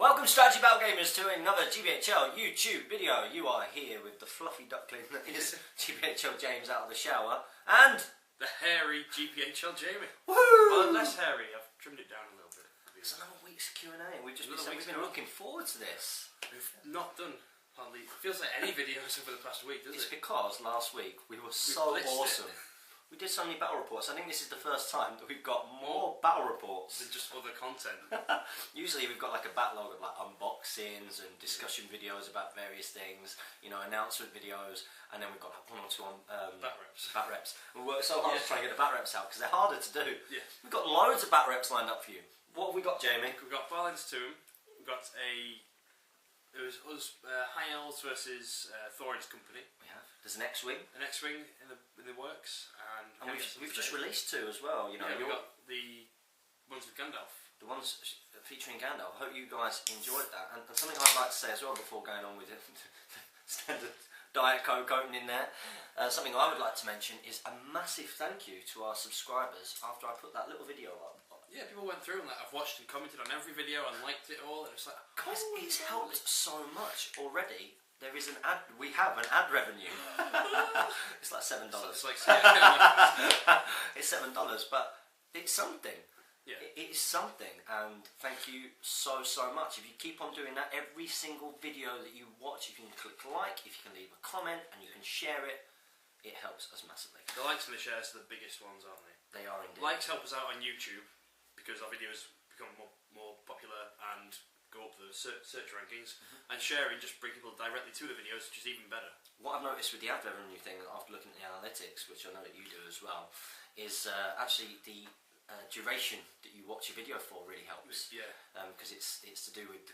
Welcome, Strategy Battle Gamers, to another GBHL YouTube video. You are here with the fluffy duckling that is GBHL James out of the shower, and the hairy GBHL Jamie. Woo! Well, less hairy. I've trimmed it down a little bit. It's another week's Q&A. We've been looking forward to this. We've not done hardly. It feels like any videos over the past week, doesn't it? It's because last week we were so awesome. We did so many battle reports. I think this is the first time that we've got more battle reports than just other content. Usually we've got like a backlog of like unboxings and discussion videos about various things, you know, announcement videos, and then we've got like one or two on bat reps. Bat reps. We work so hard to try and get the bat reps out because they're harder to do. Yeah. We've got loads of bat reps lined up for you. What have we got, Jamie? We've got Balance Tomb. We've got it was us, High Elves versus Thorin's company. We have. There's an X-Wing. An X-Wing in the works. And we've just released two as well, you know. Yeah, we've got the ones with Gandalf. The ones featuring Gandalf. I hope you guys enjoyed that. And something I'd like to say as well before going on with it, standard Diet Coke opening there. Something I would like to mention is a massive thank you to our subscribers after I put that little video up. Yeah, people went through and I've watched and commented on every video and liked it all, and it's like, guys, it's helped so much already. There is an ad. We have an ad revenue. It's like $7. It's like it's $7, but it's something. Yeah. It is something, and thank you so much. If you keep on doing that, every single video that you watch, if you can click like, if you can leave a comment, and you can share it, it helps us massively. The likes and the shares are the biggest ones, aren't they? They are indeed. Likes help us out on YouTube because our videos become more popular and go up the search rankings, and sharing just bring people directly to the videos, which is even better. What I've noticed with the ad revenue thing, after looking at the analytics, which I know that you do as well, is actually the duration that you watch a video for really helps. Yeah. Because it's to do with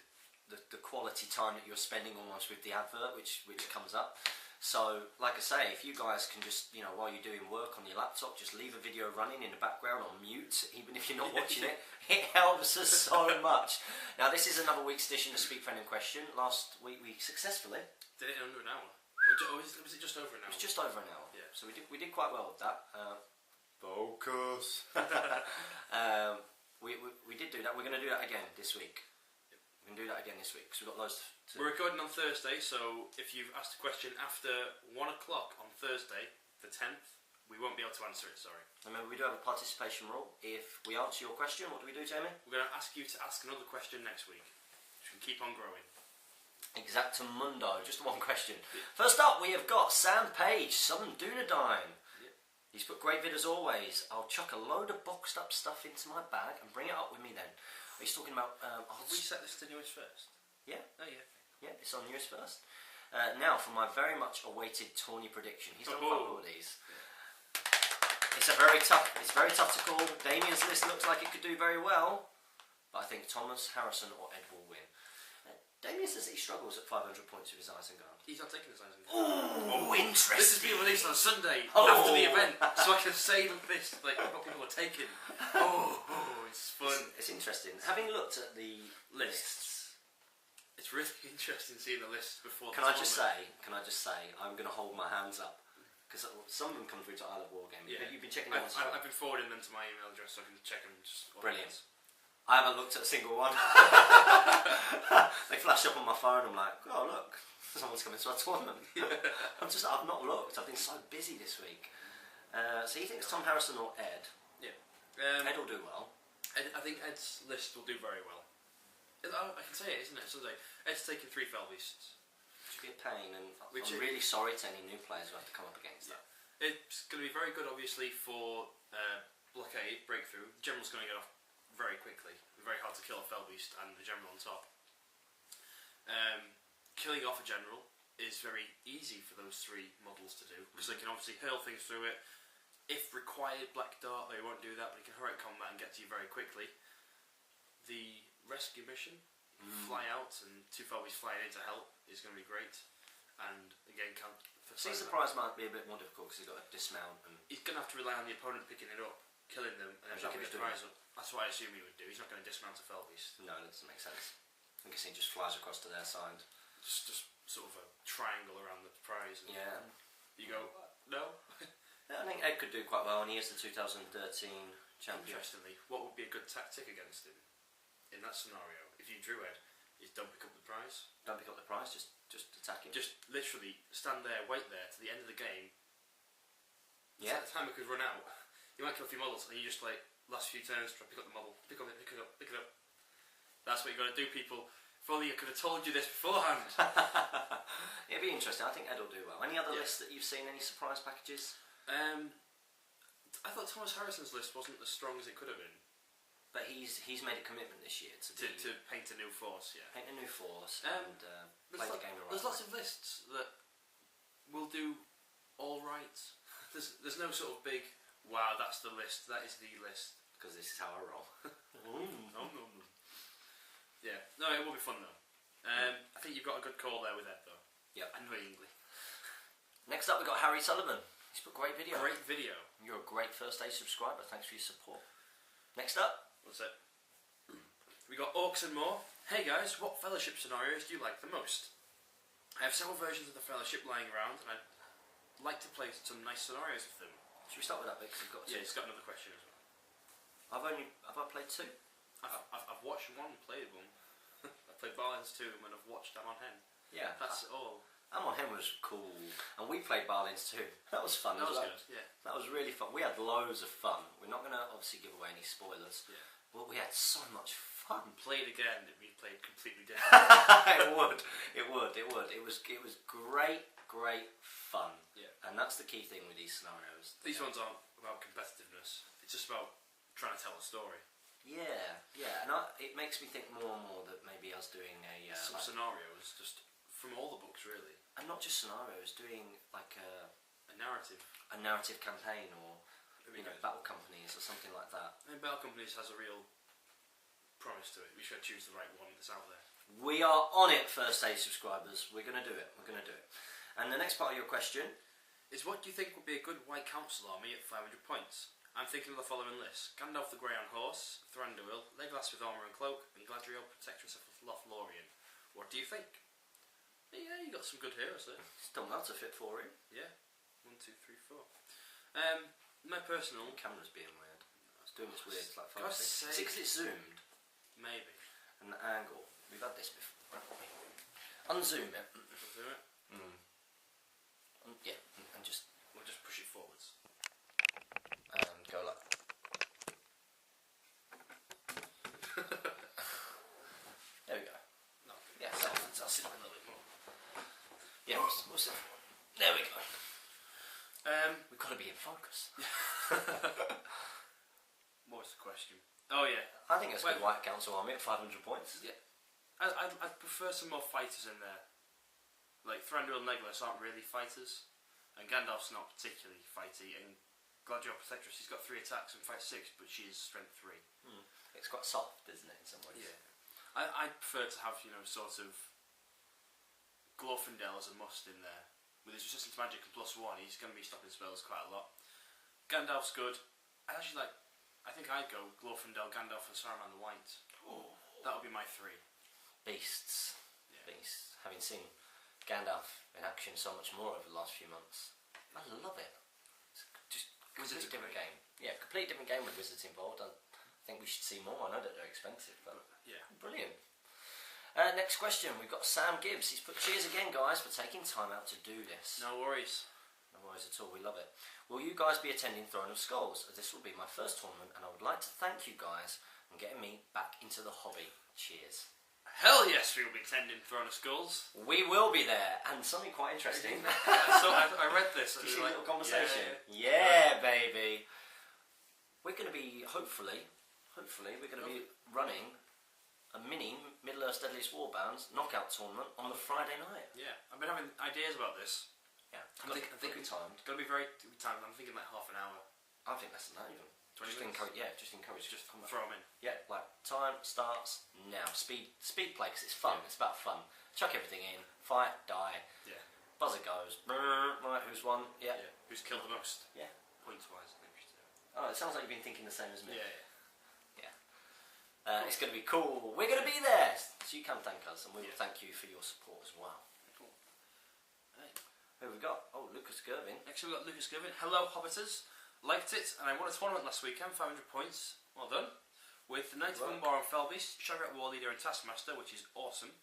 the quality time that you're spending almost with the advert, which comes up. So, like I say, if you guys can just, you know, while you're doing work on your laptop, just leave a video running in the background on mute, even if you're not watching it, it helps us so much. Now, this is another week's edition of Speak Friend in Question. Last week we successfully did it in under an hour. Or was it just over an hour? It was just over an hour. Yeah. So we did quite well with that. Focus. we did do that. We're going to do that again this week. We can do that again this week because we've got loads to... We're recording on Thursday, so if you've asked a question after 1 o'clock on Thursday, the 10th, we won't be able to answer it, sorry. Remember, we do have a participation rule. If we answer your question, what do we do, Jamie? We're going to ask you to ask another question next week, which can keep on growing. Exactamundo, just one question. First up, we have got Sam Page, Southern Dunedain. Yep. He's put great vid as always. I'll chuck a load of boxed up stuff into my bag and bring it up with me then. He's talking about... Have we set this to newest first? Yeah. Oh, yeah. Yeah, it's on newest first. Now, for my very much awaited Torni prediction. He's done quite well with these. Yeah. It's very tough to call. Damien's list looks like it could do very well, but I think Thomas, Harrison or Ed will win. Damien says that he struggles at 500 points with his Isengard. He's not taking his Isengard. Oh, interesting. This is being released on Sunday after the event, so I can say this like what people are taking. Oh, it's fun. It's interesting. Having looked at the lists, it's really interesting seeing the list before. Can I just say, I'm going to hold my hands up because some of them come through to Isle of War Gaming. Yeah. You've been checking them. I've been forwarding them to my email address so I can check them. Brilliant. I haven't looked at a single one. They flash up on my phone. I'm like, oh look, someone's coming to our tournament. I've not looked. I've been so busy this week. So you think it's Tom Harrison or Ed? Yeah. Ed will do well. I think Ed's list will do very well. I can say it, isn't it? Sunday. Ed's taken 3 Fell Beasts. Which would be a pain, and I'm really sorry to any new players who have to come up against that. It's going to be very good, obviously, for blockade, breakthrough. The general's going to get off very quickly. It's very hard to kill a Fell Beast and the general on top. Killing off a general is very easy for those 3 models to do because they can obviously hurl things through it. If required, Black Dart, they won't do that, but it can hurry combat and get to you very quickly. The rescue mission, fly out and 2 Fell Beasts flying in to help is going to be great. And again, Caesar Prize might be a bit more difficult because he's got to dismount and he's going to have to rely on the opponent picking it up, killing them, and then picking his prize up. That's what I assume he would do. He's not going to dismount a Fell Beast. No, that doesn't make sense. I guess he just flies across to their side. Just sort of a triangle around the prize. And yeah. You go, no? Yeah, I think Ed could do quite well, and he is the 2013 champion. Interestingly, what would be a good tactic against him in that scenario? If you drew Ed, is don't pick up the prize. Don't pick up the prize, just attack him. Just literally stand there, wait there to the end of the game. Yeah. The timer could run out. You might kill a few models, and you just like last few turns try to pick up the model, pick it up. That's what you got to do, people. If only I could have told you this beforehand. It'd be interesting. I think Ed will do well. Any other lists that you've seen? Any surprise packages? I thought Thomas Harrison's list wasn't as strong as it could have been. But he's made a commitment this year to paint a new force. Yeah. Paint a new force and play the game the right way. There's lots of lists that will do all right. There's no sort of big wow. That's the list. That is the list. Because this is how I roll. Yeah. No, it will be fun though. I think you've got a good call there with Ed though. Yep. Annoyingly. Next up, we've got Harry Sullivan. He's put great video. Great video. You're a great first day subscriber. Thanks for your support. Next up. What's it? We got Orcs and More. Hey guys, what Fellowship scenarios do you like the most? I have several versions of the Fellowship lying around, and I'd like to play some nice scenarios with them. Should we start with that bit? Because we've got he's got another question as well. Have I played 2? I've watched one, played one. I played Barlins 2, and I've watched Amon Hen. Yeah, that's all. Amon Hen was cool, and we played Barlins 2. That was fun. That was good. Yeah, that was really fun. We had loads of fun. We're not going to obviously give away any spoilers. Yeah, but we had so much fun. Played again, we played completely different. It would. It was great fun. Yeah, and that's the key thing with these scenarios. These ones aren't about competitiveness. It's just about trying to tell a story. Yeah, and it makes me think more and more that maybe us doing some scenarios, just from all the books really, and not just scenarios, doing like a narrative campaign, or battle companies or something like that. I mean, battle companies has a real promise to it. We should choose the right one that's out there. We are on it, first day subscribers. We're going to do it. And the next part of your question is, what do you think would be a good White Council army at 500 points? I'm thinking of the following list: Gandalf the Grey on horse, Thranduil, Legolas with armour and cloak, and Galadriel, Protectress of Lothlorien. What do you think? Yeah, you got some good heroes there. Still not a fit for him. Yeah. 1, 2, 3, 4. My personal... The camera's being weird. It's doing this weird. It's like 5, God's 6. 6 it's zoomed. Maybe. And the angle. We've had this before, haven't we? Unzoom it. Unzoom it? Yeah, and just... We'll just push it forwards. And go like... There we go. No. Yeah, I'll sit up a little bit more. Yeah, we'll sit. There we go. We've got to be in focus. What was the question? Oh yeah. I think it's a good White Council army at 500 points. Yeah. I'd prefer some more fighters in there. Like Thranduil and Legolas aren't really fighters, and Gandalf's not particularly fighty, and Galadriel Protectress, she's got 3 attacks and fights 6, but she is strength 3. It's quite soft, isn't it, in some ways? Yeah. I'd prefer to have, sort of Glorfindel as a must in there. With his resistance to magic and +1, he's going to be stopping spells quite a lot. Gandalf's good. I think I'd go Glorfindel, Gandalf and Saruman the White. Oh. That would be my 3. Beasts. Yeah. Beasts. Having seen Gandalf in action so much more over the last few months, I love it. It's just a completely different game. Yeah, completely different game with wizards involved. I think we should see more. I know that they're expensive, but yeah, brilliant. Next question, we've got Sam Gibbs. He's put, cheers again guys for taking time out to do this. No worries. No worries at all, we love it. Will you guys be attending Throne of Skulls? As this will be my first tournament, and I would like to thank you guys for getting me back into the hobby. Cheers. Hell yes, we will be attending Throne of Skulls. We will be there, and something quite interesting. So I read this. Did you see a little conversation? Yeah, baby. We're going to be, hopefully, we're going to be running a mini Middle-earth's Deadliest Warbands knockout tournament on the Friday night. Yeah, I've been having ideas about this. Yeah, I'm thinking timed. It's got to be very timed. I'm thinking like half an hour. I think less than that even. 20 minutes? Just encourage. Just throw them in. Yeah, like time starts now. Speed play because it's fun. Yeah. It's about fun. Chuck everything in. Fight, die. Yeah. Buzzer goes. Right, who's won? Yeah. Who's killed the most? Yeah. Points-wise, I think we should do it. Oh, it sounds like you've been thinking the same as me. Yeah. It's going to be cool. We're going to be there. So you come thank us, and we will thank you for your support as well. Cool. Hey. Who have we got? Oh, Lucas Gervin. Next we've got Lucas Gervin. Hello, Hobbiters. Liked it, and I won a tournament last weekend, 500 points. Well done. With the Knight of Umbar and Fellbeast, Chariot War Leader and Taskmaster, which is awesome.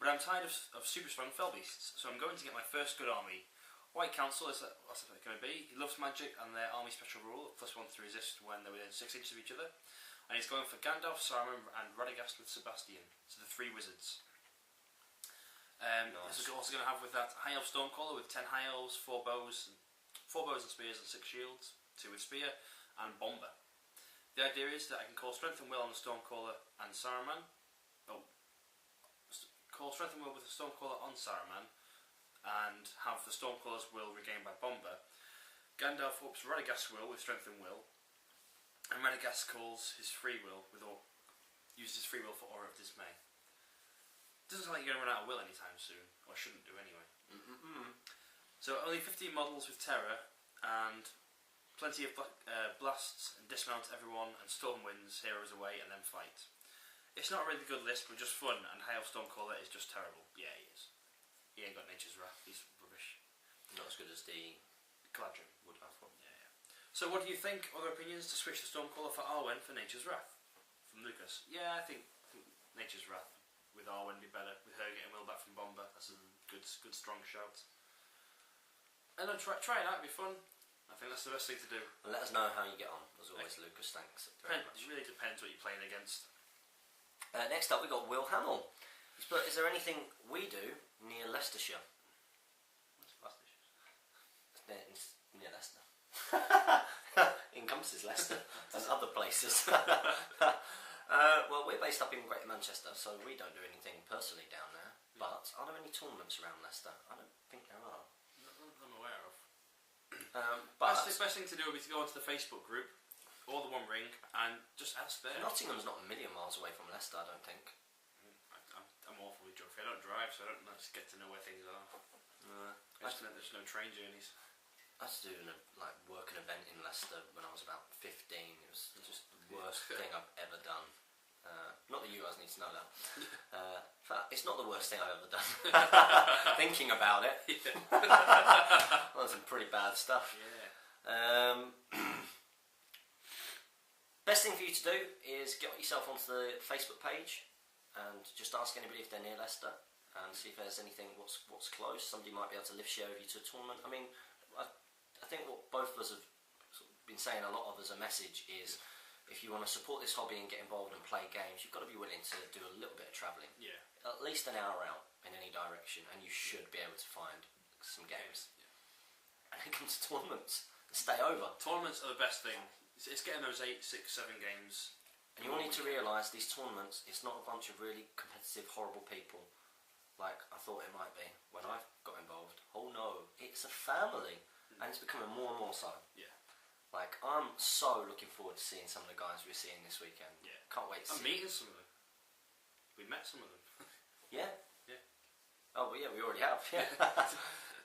But I'm tired of super strong Fellbeasts, so I'm going to get my first good army. White Council is what's it going to be. He loves magic and their army special rule, +1 to resist when they're within 6 inches of each other. And he's going for Gandalf, Saruman and Radagast with Sebastian, so the 3 wizards. Nice. So also going to have with that High Elf Stormcaller with 10 High Elves, 4 bows and spears and 6 shields, 2 with spear, and Bomber. The idea is that I can call Strength and Will on the Stormcaller and Saruman. Call Strength and Will with the Stormcaller on Saruman, and have the Stormcaller's Will regained by Bomber. Gandalf ups Radagast's Will with Strength and Will, and Radagast calls his free will uses his free will for Aura of Dismay. Doesn't sound like you're going to run out of will anytime soon, or shouldn't do anyway. So only 15 models with Terror, and plenty of blasts, and dismount everyone, and storm winds, heroes away, and then fight. It's not a really good list, but just fun, and High Elf Stormcaller is just terrible. Yeah, he is. He ain't got Nature's Wrath, he's rubbish. Not as good as the Galadrim would have one. Yeah. So what do you think? Other opinions to switch the Stormcaller for Arwen for Nature's Wrath? From Lucas. Yeah, I think Nature's Wrath with Arwen would be better, with her getting Will back from Bomber. That's a good strong shout. And then try it out, it'd be fun. I think that's the best thing to do. And let us know how you get on, as always, Lucas. Thanks very much. It really depends what you're playing against. Next up, we've got Will Hamill. He's put, is there anything we do near Leicestershire? What's Leicestershire? It's near Leicester. Encompasses Leicester and other places. Well, we're based up in Greater Manchester, so we don't do anything personally down there. But are there any tournaments around Leicester? I don't think there are. Not that I'm aware of. But the best thing to do would be to go onto the Facebook group, or the One Ring, and just ask there. Nottingham's not a million miles away from Leicester, I don't think. I'm awful with geography. I don't drive, so I don't just get to know where things are. There's no train journeys. I was doing work an event in Leicester when I was about 15. It was just the worst thing I've ever done. Not that you guys need to know that. In fact, it's not the worst thing I've ever done. Thinking about it. Well, that's some pretty bad stuff. Yeah. Best thing for you to do is get yourself onto the Facebook page and just ask anybody if they're near Leicester and see if there's anything what's close. Somebody might be able to lift share with you to a tournament. I mean, I think what both of us have been saying a lot of as a message is if you want to support this hobby and get involved and play games, you've got to be willing to do a little bit of travelling. Yeah. At least an hour out in any direction, and you should be able to find some games. Yeah. And it comes to tournaments. Stay over. Tournaments are the best thing. It's getting those 8, 6, 7 games. And you all need to realise these tournaments, it's not a bunch of really competitive, horrible people like I thought it might be when I got involved. Oh no, it's a family. And it's becoming more and more so. Yeah. Like, I'm so looking forward to seeing some of the guys we're seeing this weekend. Yeah. Can't wait to I'm see meeting some of them. We met some of them. Yeah? Yeah. Oh, well, yeah, we already have. Yeah.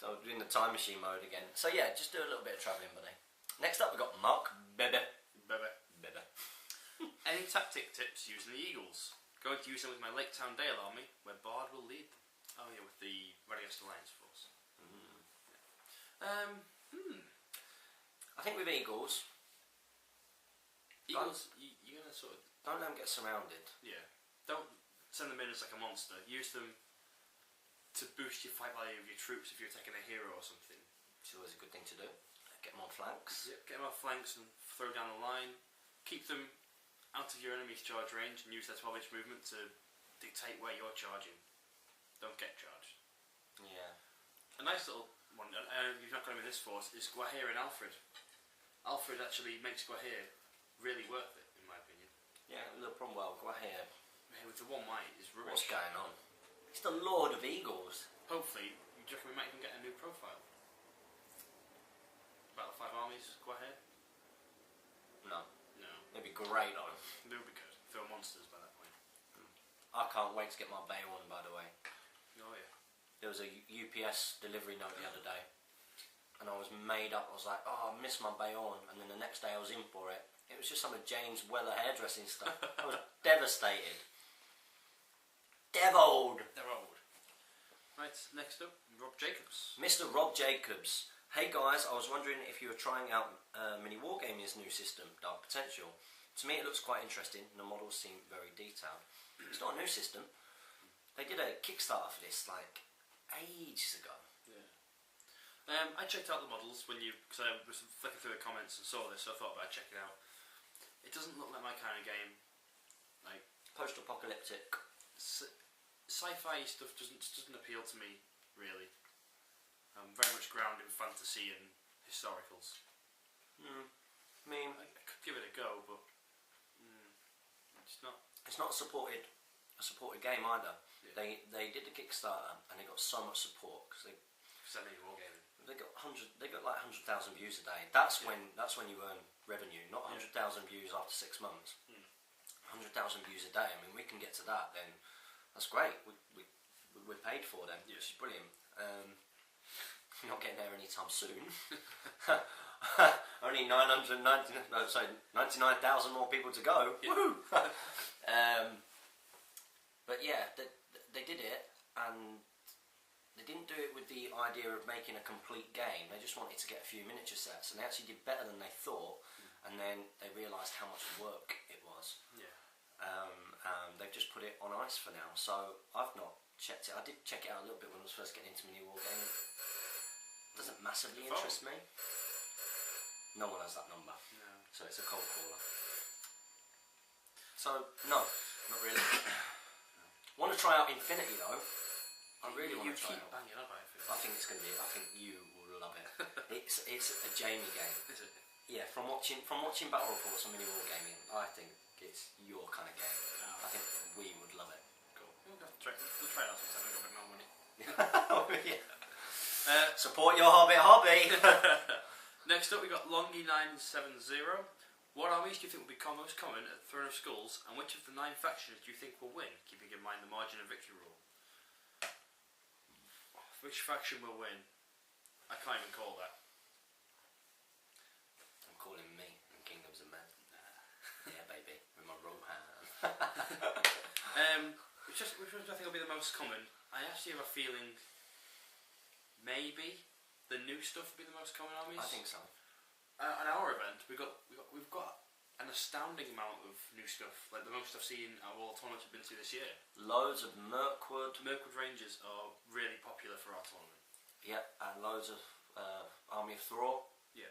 So we're doing the time machine mode again. So yeah, just do a little bit of travelling, buddy. Next up, we've got Mark Bebe. Any tactic tips using the Eagles? Going to use them with my Lake Town Dale army, where Bard will lead them. Oh yeah, with the Radagast Alliance force. I think with Eagles, you're gonna sort of don't let them get surrounded. Yeah. Don't send them in as like a monster. Use them to boost your fight value of your troops if you're attacking a hero or something. Which is always a good thing to do. Get them on flanks. Yep, get them off flanks and throw down the line. Keep them out of your enemy's charge range and use their 12-inch movement to dictate where you're charging. Don't get charged. Yeah. A nice little one, you've not got him in this force, is Gwahir and Alfred. Alfred actually makes Gwahir really worth it, in my opinion. Yeah, the problem, well, Gwahir, with the one might is rubbish. what's going on? He's the Lord of Eagles. Hopefully, do you reckon we might even get a new profile? Battle 5 armies, Gwahir? No. No. It'd be great though. They would be good. Throw monsters by that point. I can't wait to get my Bay on, by the way. Oh yeah. There was a UPS delivery note the other day, and I was made up. I was like, oh, I missed my Bayonne, and then the next day I was in for it. It was just some of James Weller hairdressing stuff. I was devastated. Deviled. They're old. Right, next up, Rob Jacobs. Mr. Rob Jacobs. Hey guys, I was wondering if you were trying out Mini Wargaming's new system, Dark Potential. To me, it looks quite interesting. The models seem very detailed. It's not a new system. They did a Kickstarter for this like ages ago. Yeah. I checked out the models because I was flicking through the comments and saw this, so I thought about checking it out. It doesn't look like my kind of game. Like post-apocalyptic. Sci-fi stuff doesn't appeal to me really. I'm very much grounded in fantasy and historicals. I mean, I could give it a go, but it's not. It's not a supported game either. Yeah. They did the Kickstarter and they got so much support because they need wargaming. They got like 100,000 views a day. That's when you earn revenue, not 100,000 views after 6 months. 100,000 views a day. I mean, we can get to that. Then that's great. We're paid for them, which is brilliant. We're not getting there anytime soon. Only 99,000 more people to go. Yeah. Woohoo! But yeah, they did it, and they didn't do it with the idea of making a complete game. They just wanted to get a few miniature sets, and they actually did better than they thought. And then they realised how much work it was. Yeah. They've just put it on ice for now. So I've not checked it. I did check it out a little bit when I was first getting into mini wargaming. Doesn't massively interest me. No one has that number. No. So it's a cold caller. So no, not really. Want to try out Infinity though? I really want to try it out. Banging up Infinity. I think it's going to be. I think you will love it. It's a Jamie game. Is it? Yeah, from watching battle reports on mini wargaming, I think it's your kind of game. Oh. I think we would love it. Cool. We'll try it out sometime. We've got a bit more money. Yeah. Support your Hobbit hobby. Next up, we got Longy970. What armies do you think will become most common at Throne of Skulls, and which of the 9 factions do you think will win, keeping in mind the margin of victory rule? Which faction will win? I can't even call that. I'm calling me in Kingdoms of Men. Yeah, baby, with my Rohan. Which one do I think will be the most common? I actually have a feeling maybe the new stuff will be the most common armies. I think so. At our event, we've got an astounding amount of new stuff. Like the most I've seen out of all the tournaments we've been to this year. Loads of Mirkwood. Mirkwood Rangers are really popular for our tournament. Yep, and loads of Army of Thrall. Yeah,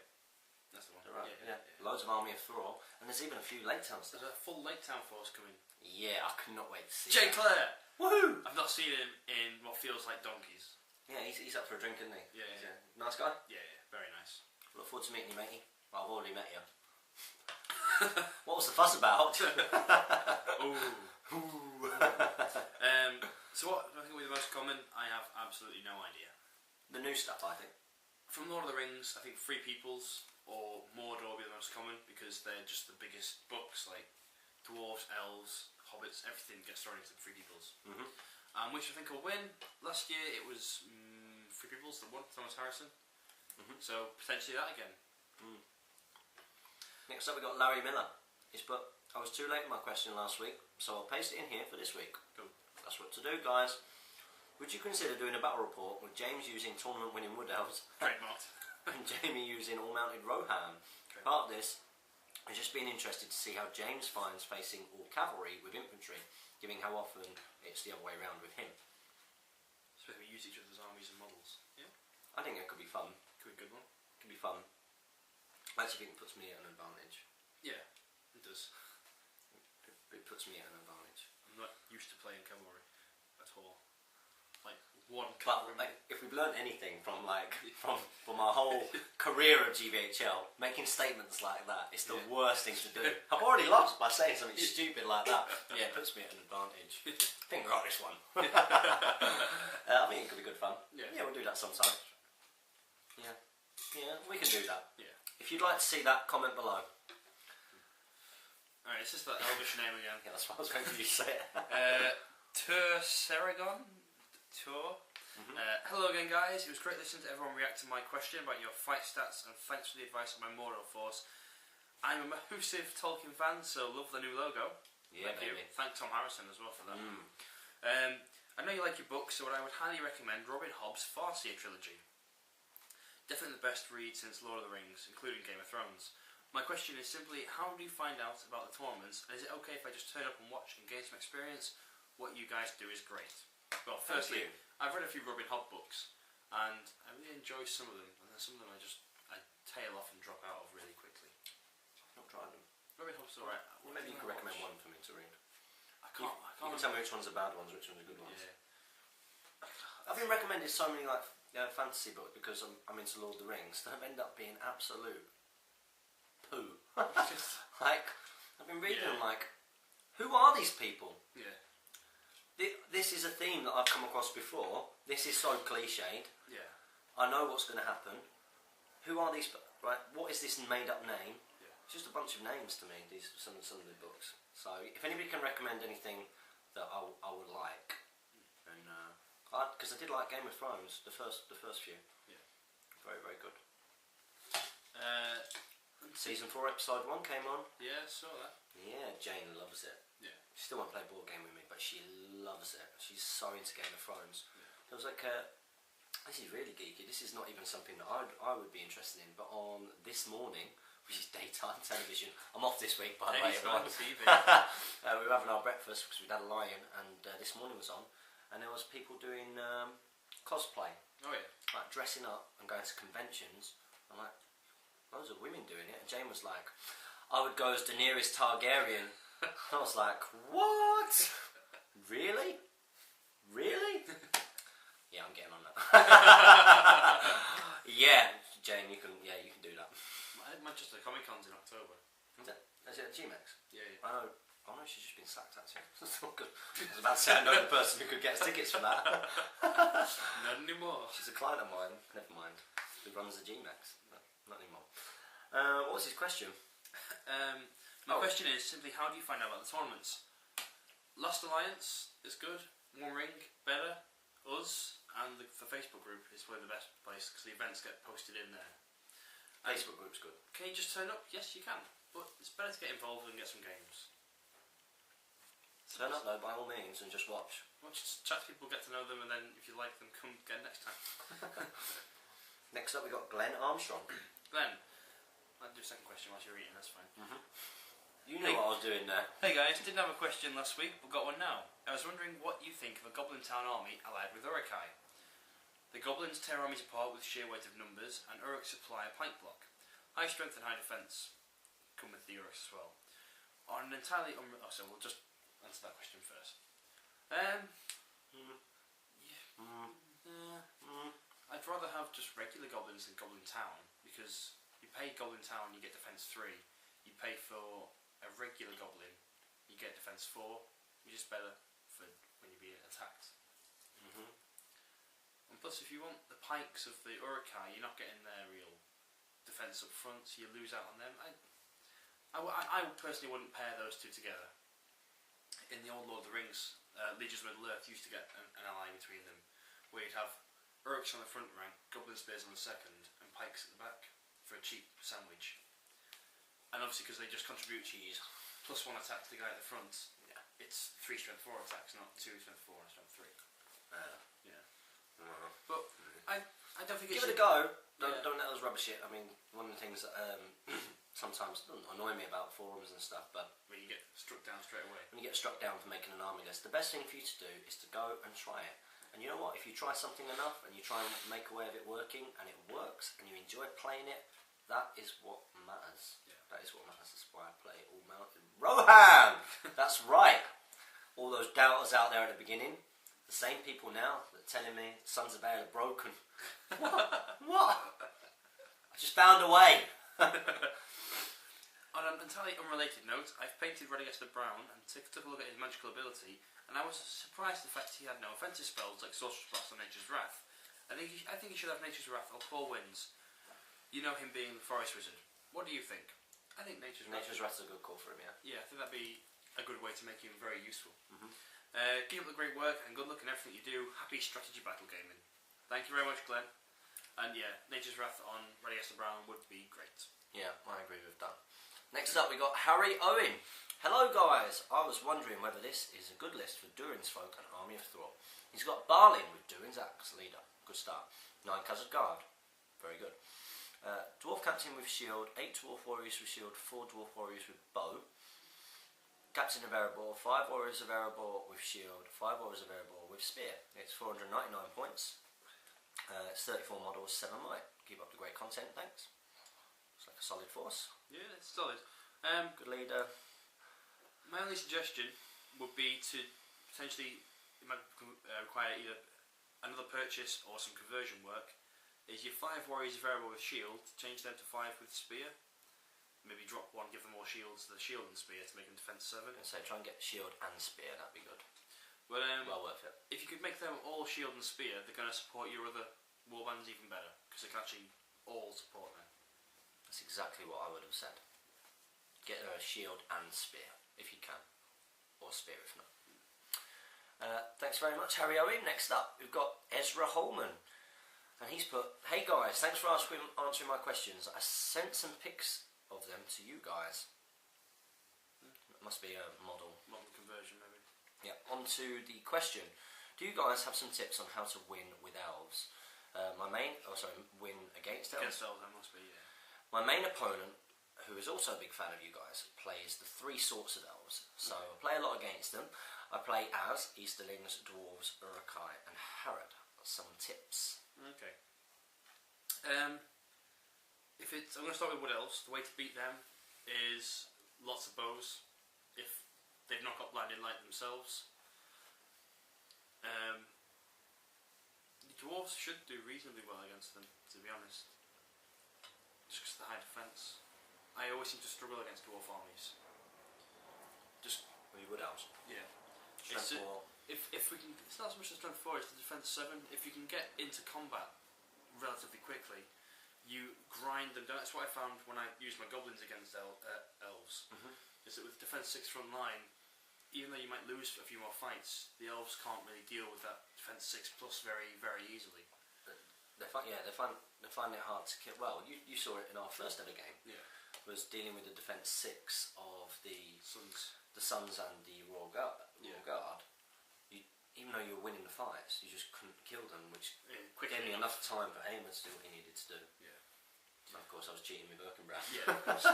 that's the one. Right. Yeah. Loads of Army of Thrall, and there's even a few Lake Town stuff. There's a full Lake Town force coming. Yeah, I cannot wait to see. Jay Clare! Woohoo! I've not seen him in what feels like donkeys. Yeah, he's up for a drink, isn't he? Yeah. He's a nice guy. Yeah, very nice. Look forward to meeting you, matey. Well, I've already met you. What was the fuss about? Ooh. So what do I think will be the most common? I have absolutely no idea. The new stuff, I think. From Lord of the Rings, I think Free Peoples or Mordor will be the most common because they're just the biggest books, like dwarves, elves, hobbits, everything gets thrown into Free Peoples. Which I think will win. Last year it was Free Peoples that won, Thomas Harrison. So potentially that again. Next up we got Larry Miller. He's put, I was too late in my question last week, so I'll paste it in here for this week. Cool. That's what to do, guys. Would you consider doing a battle report with James using tournament winning wood elves Trademarked. and Jamie using all mounted Rohan? Part of this has just been interested to see how James finds facing all cavalry with infantry, given how often it's the other way around with him. So we use each other's armies and models. Yeah. I think it could be fun. Could be a good one. Could be fun. I actually think it puts me at an advantage. Yeah, it does. It puts me at an advantage. I'm not used to playing cavalry at all. Like one But cavalry. like, if we've learned anything from from our whole career at GBHL, making statements like that is the worst thing to do. I've already lost by saying something stupid like that. Yeah, it puts me at an advantage. I think we're on this one. I think it could be good fun. Yeah, we'll do that sometime. Yeah, we can do that. Yeah. If you'd like to see that, comment below. Alright, it's just that elvish name again. Yeah, that's what I was going for you to say it. Seragon Tour. Hello again, guys. It was great listening to everyone react to my question about your fight stats, and thanks for the advice on my Mordor force. I'm a massive Tolkien fan, so love the new logo. Yeah, Thank you. baby. Thank Tom Harrison as well for that. I know you like your books, so I would highly recommend Robin Hobb's Farseer trilogy. Definitely the best read since Lord of the Rings, including Game of Thrones. My question is simply, how do you find out about the tournaments? And is it okay if I just turn up and watch and gain some experience? What you guys do is great. Well, firstly, I've read a few Robin Hobb books, and I really enjoy some of them, and then some of them I tail off and drop out of really quickly. I've not tried them. Robin Hobb's alright. Well, maybe you could recommend one for me to read. I can't You can tell me which ones are bad ones, which ones are good ones. Yeah. I've been recommended so many like fantasy books because I'm into Lord of the Rings that have ended up being absolute poo. Like, I've been reading them like, who are these people? Yeah. This is a theme that I've come across before. This is so cliched. Yeah. I know what's going to happen. Who are these? Right? What is this made up name? Yeah. It's just a bunch of names to me. Some of the books. So if anybody can recommend anything that I would like, and because I did like Game of Thrones, the first few. Yeah. Very, very good. Season 4, episode 1 came on. Yeah, saw that. Yeah, Jane loves it. Yeah. She still won't play a board game with me, but she loves it. She's so into Game of Thrones. Yeah. There was like this is really geeky. This is not even something that I would be interested in. But on this morning, which is daytime television, I'm off this week by the way. Everyone. TV. We were having our breakfast because we'd had a lion, and this morning was on, and there was people doing cosplay. Oh yeah. Like dressing up and going to conventions. I'm like, loads of women doing it, and Jane was like, I would go as Daenerys Targaryen. I was like, what? Really? Really? Yeah, I'm getting on that. Yeah, Jane, you can do that. Manchester Comic Con's in October. Is it at GMX? Yeah. I know she's just been sacked actually. That's not good. I was about to say I know the person who could get us tickets for that. Not anymore. She's a client of mine. Never mind. Who runs the GMX? No, not anymore. What was his question? My question is simply, how do you find out about the tournaments? Lost Alliance is good. One Ring, better. Us and the Facebook group is probably the best place because the events get posted in there. Facebook group's good. Can you just turn up? Yes, you can. But it's better to get involved and get some games. Turn up though, by all means, and just watch. Just chat to people, get to know them, and then if you like them, come again next time. Next up, we got Glenn Armstrong. Glenn, I'll do a second question whilst you're eating. That's fine. You know what I was doing there. Hey guys, didn't have a question last week, but got one now. I was wondering what you think of a Goblin Town army allied with Urukai. The Goblins tear armies apart with sheer weight of numbers, and Uruks supply a plank block. High strength and high defence come with the Uruks as well. On an entirely so we'll just answer that question first. I'd rather have just regular Goblins than Goblin Town, because you pay Goblin Town, you get defence 3. You pay for a regular Goblin, you get defence 4, which is better for when you're being attacked. And plus, if you want the pikes of the Urukai, you're not getting their real defence up front, so you lose out on them. I personally wouldn't pair those two together. In the old Lord of the Rings, Legions of Middle-earth used to get an ally between them, where you'd have Uruks on the front rank, Goblin Spears on the second, and pikes at the back for a cheap sandwich. And obviously, because they just contribute cheese, plus 1 attack to the guy at the front, it's 3 strength 4 attacks, not 2 strength 4 and strength 3. But I don't think Give it a go. Don't let us rubbish it. I mean, one of the things that sometimes doesn't annoy me about forums and stuff, but when you get struck down straight away. When you get struck down for making an army list, the best thing for you to do is to go and try it. And you know what? If you try something enough and you try and make a way of it working, and it works, and you enjoy playing it, that is what matters. Yeah. That is what matters. That's why I play all mountain. Rohan! That's right. All those doubters out there at the beginning, the same people now that are telling me Sons of Baal are broken. What? I just found a way. On an entirely unrelated note, I've painted Radagast Brown and took a look at his magical ability, and I was surprised at the fact he had no offensive spells like Sorcerer's Blast or Nature's Wrath. I think he should have Nature's Wrath or 4 wins. You know him being the Forest Wizard. What do you think? I think Nature's Wrath is a good call for him, yeah. Yeah, I think that'd be a good way to make him very useful. Keep up the great work and good luck in everything you do. Happy strategy battle gaming. Thank you very much, Glenn. And yeah, Nature's Wrath on Radagast Brown would be great. Yeah, I agree with that. Next up we got Harry Owen. Hello guys, I was wondering whether this is a good list for Durin's folk and Army of Thrall. He's got Balin with Durin's Axe leader. Good start. 9 Cousin Guard. Very good. Dwarf Captain with shield, 8 Dwarf Warriors with shield, 4 Dwarf Warriors with bow. Captain of Erebor, 5 Warriors of Erebor with shield, 5 Warriors of Erebor with spear. It's 499 points. It's 34 models, 7 might. Keep up the great content, thanks. It's like a solid force. Yeah, it's solid. Good leader. My only suggestion would be to potentially, it might require either another purchase or some conversion work, is your 5 Warriors of Erebor with shield, change them to 5 with spear. Maybe drop one, give them more shields, the shield and spear to make them defense 7. So try and get shield and spear, that'd be good. Well, well worth it. If you could make them all shield and spear, they're going to support your other warbands even better, because they can actually all support them. That's exactly what I would have said. Get a shield and spear, if you can. Or spear if not. Thanks very much, Harry Owen. Next up, we've got Ezra Holman. And he's put, hey guys, thanks for answering my questions. I sent some pics of them to you guys. It must be a model conversion maybe. Yeah, on to the question. Do you guys have some tips on how to win with elves? Win against elves? Against elves, that must be, yeah. My main opponent, who is also a big fan of you guys, plays the 3 sorts of elves. So I play a lot against them. I play as Easterlings, Dwarves, Uruk-hai and Harad. Some tips. Okay. I'm going to start with Wood Elves. The way to beat them is lots of bows, if they've not got blinding light themselves. The Dwarves should do reasonably well against them, to be honest. Just because of the high defence. I always seem to struggle against Dwarf armies. Just with your Wood Elves? Yeah. Strength 4. If we can, it's not so much the strength 4, it's the defence 7. If you can get into combat relatively quickly, you grind them down. That's what I found when I used my goblins against elves. Is that with defence 6 front line, even though you might lose a few more fights, the elves can't really deal with that defence 6 plus very, very easily. They find it hard to kill. Well, you saw it in our first ever game. Yeah. Was dealing with the defence 6 of the Suns and the Royal Guard. Even though you were winning the fights, you just couldn't kill them, which gave me enough time for Eamon to do what he needed to do. Yeah. And of course, I was cheating with Birkenbrand. Yeah, of course.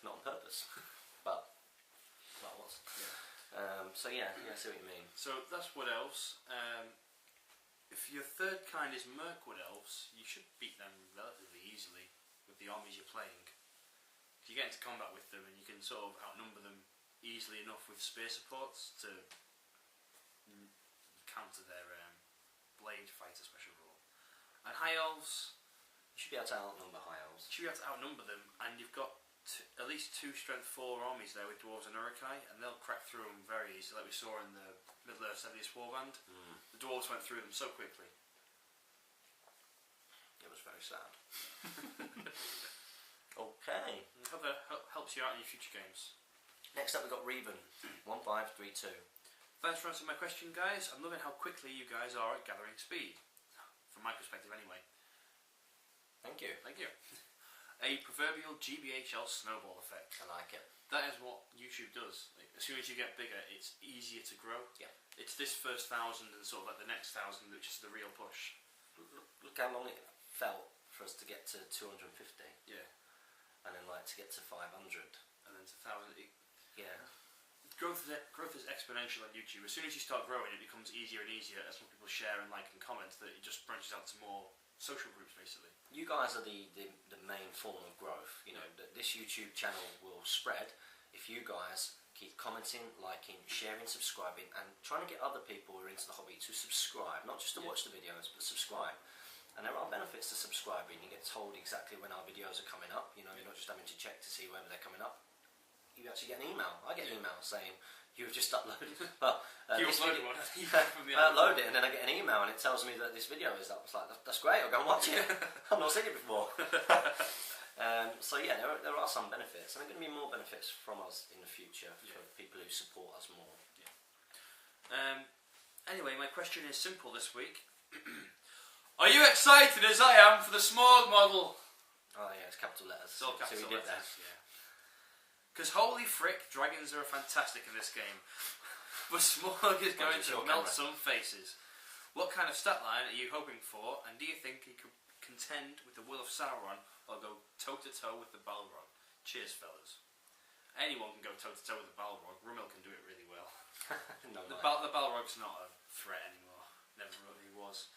Not on purpose, but I was. Yeah. So yeah, I see what you mean. So that's Wood Elves. If your third kind is Mirkwood Elves, you should beat them relatively easily with the armies you're playing. You get into combat with them and you can sort of outnumber them easily enough with spear supports to counter their blade fighter special rule. And High Elves, You should be able to outnumber High Elves. you should be able to outnumber them, and you've got at least 2 strength 4 armies there with Dwarves and Uruk-hai, and they'll crack through them very easily, like we saw in the Middle-earth 70th Warband. The Dwarves went through them so quickly. It was very sad. Okay. I hope that helps you out in your future games. Next up we've got Reven, 1532. Thanks for answering my question, guys. I'm loving how quickly you guys are at gathering speed. From my perspective, anyway. Thank you. Thank you. A proverbial GBHL snowball effect. I like it. That is what YouTube does. Like, as soon as you get bigger, it's easier to grow. Yeah. It's this first 1,000 and sort of like the next 1,000, which is the real push. Look how long it felt for us to get to 250. Yeah. And then like to get to 500. And then to 1,000. Yeah. Growth is exponential on YouTube. As soon as you start growing, it becomes easier and easier as more people share and like and comment, that it just branches out to more social groups, basically. You guys are the main form of growth. You know, this YouTube channel will spread if you guys keep commenting, liking, sharing, subscribing, and trying to get other people who are into the hobby to subscribe, not just to watch the videos, but subscribe. And there are benefits to subscribing. You get told exactly when our videos are coming up. You know, you're not just having to check to see whether they're coming up. You actually get an email. I get an email saying you've just uploaded. Well, you uploaded one. I upload it and then I get an email and it tells me that this video is up. It's like, that's great. I'll go and watch it. I've not seen it before. So yeah, there are some benefits, and there are going to be more benefits from us in the future for people who support us more. Yeah. Anyway, my question is simple this week. Are you excited as I am for the Smog model? Oh yeah, it's capital letters. It's all capital letters. Yeah. Because holy frick, dragons are fantastic in this game. But Smog is going to melt some faces. What kind of stat line are you hoping for, and do you think he contend with the will of Sauron or go toe-to-toe with the Balrog? Cheers, fellas. Anyone can go toe-to-toe with the Balrog. Rummel can do it really well. No, the Balrog's not a threat anymore. Never really was.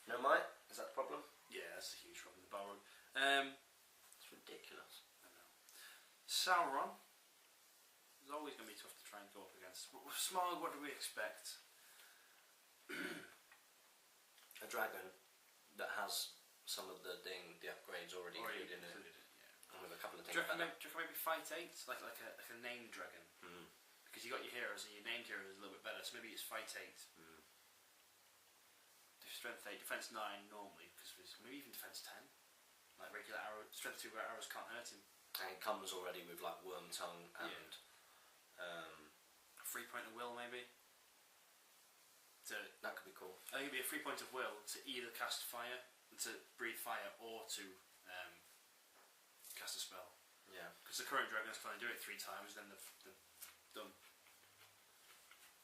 No might? Is that the problem? Yeah, that's a huge problem, the Balrog. It's ridiculous. I know. Sauron is always going to be tough to try and go up against. With Smaug, what do we expect? A dragon that has some of the upgrades already included in it. Yeah. And with a couple of Do things you reckon maybe fight 8? Like a named dragon? Mm. Because you got your heroes and your named heroes is a little bit better, so maybe it's fight 8. Mm. Strength 8, defense 9 normally, because maybe even defense 10. Like regular arrow, strength 2 arrows can't hurt him. And it comes already with like worm tongue and A 3-point of will maybe. That could be cool. I think it'd be a 3-point of will to either cast fire, to breathe fire, or to cast a spell. Yeah. Because the current dragons can only do it 3 times, then they're done.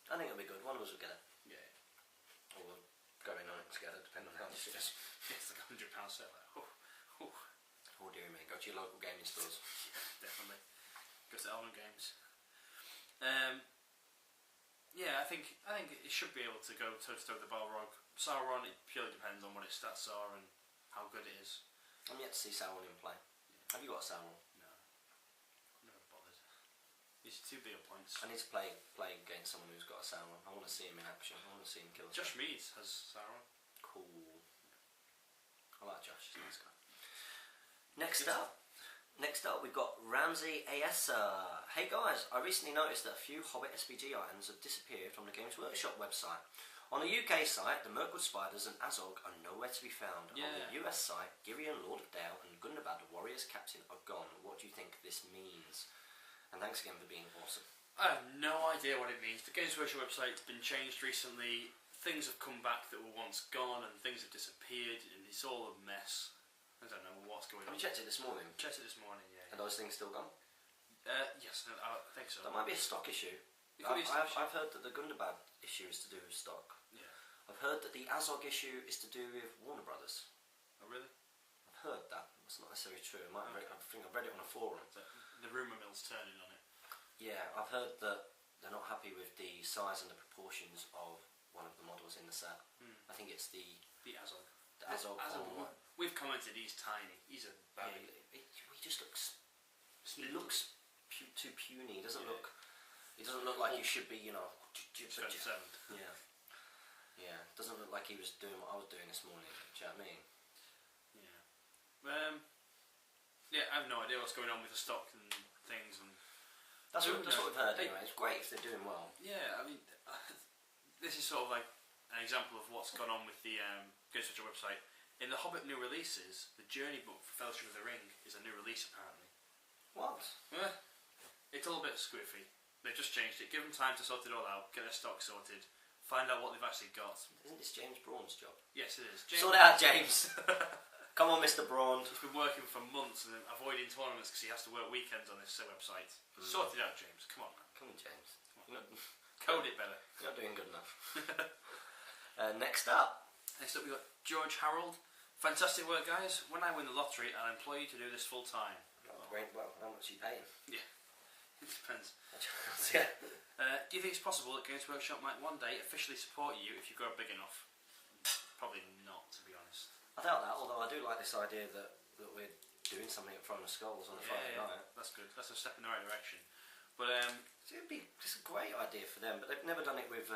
I think it'll be good. One of us will get it. Yeah. Or we'll go in on it together, depending on how much it is. It's like £100 set. Like, Oh dear me, go to your local gaming stores. Yeah, definitely. Go to Element Games. Yeah, I think it should be able to go toe-to-toe with the Balrog. Sauron, it purely depends on what its stats are and how good it is. I'm yet to see Sauron in play. Yeah. Have you got a Sauron? No. I've never bothered. These are 2 bigger points. I need to play against someone who's got a Sauron. I want to see him in action. I want to see him kill Josh someone. Meads has Sauron. Cool. I like Josh, he's a nice guy. Next up we've got Ramsey Ayesa. Hey guys, I recently noticed that a few Hobbit SPG items have disappeared from the Games Workshop website. On the UK site, the Mirkwood Spiders and Azog are nowhere to be found. Yeah. On the US site, Girion, Lord of Dale and Gundabad, the Warriors Captain, are gone. What do you think this means? And thanks again for being awesome. I have no idea what it means. The Games Workshop website's been changed recently. Things have come back that were once gone and things have disappeared and it's all a mess. I don't know what's going on. Have you checked it this morning? Checked it this morning, yeah. Are those things still gone? Yes, I think so. That might be a stock issue. I've heard that the Gundabad issue is to do with stock. Yeah. I've heard that the Azog issue is to do with Warner Brothers. Oh, really? I've heard that. That's not necessarily true. I think I've read it on a forum. The rumour mill's turning on it. Yeah, I've heard that they're not happy with the size and the proportions of one of the models in the set. I think it's the Azog. The Azog. We've commented he's tiny. He's a baby. Yeah, he just looks. He looks too puny. He doesn't look. He doesn't look like he should be. You know. Yeah. Yeah. Doesn't look like he was doing what I was doing this morning. Do you know what I mean? Yeah. Yeah. I have no idea what's going on with the stock and things and. That's what we've heard anyway. It's great if they're doing well. Yeah. I mean, this is sort of like an example of what's gone on with the Games Workshop website. In the Hobbit new releases, the Journey book for Fellowship of the Ring is a new release apparently. What? It's all a bit squiffy. They've just changed it. Give them time to sort it all out, get their stock sorted, find out what they've actually got. Isn't this James Braun's job? Yes, it is. Sort it out, James. Come on, Mr. Braun. He's been working for months and avoiding tournaments because he has to work weekends on this website. Sort it out, James. Come on, man. Come on, James. Code it better. You're not doing good enough. Next up we've got George Harold. Fantastic work, guys. When I win the lottery, I'll employ you to do this full time. Great. Well, how much are you paying? Yeah, it depends. Yeah. Do you think it's possible that Games Workshop might one day officially support you if you grow big enough? Probably not, to be honest. I doubt that, although I do like this idea that we're doing something at front of skulls on a Friday night. That's good. That's a step in the right direction. But it's a great idea for them, but they've never done it with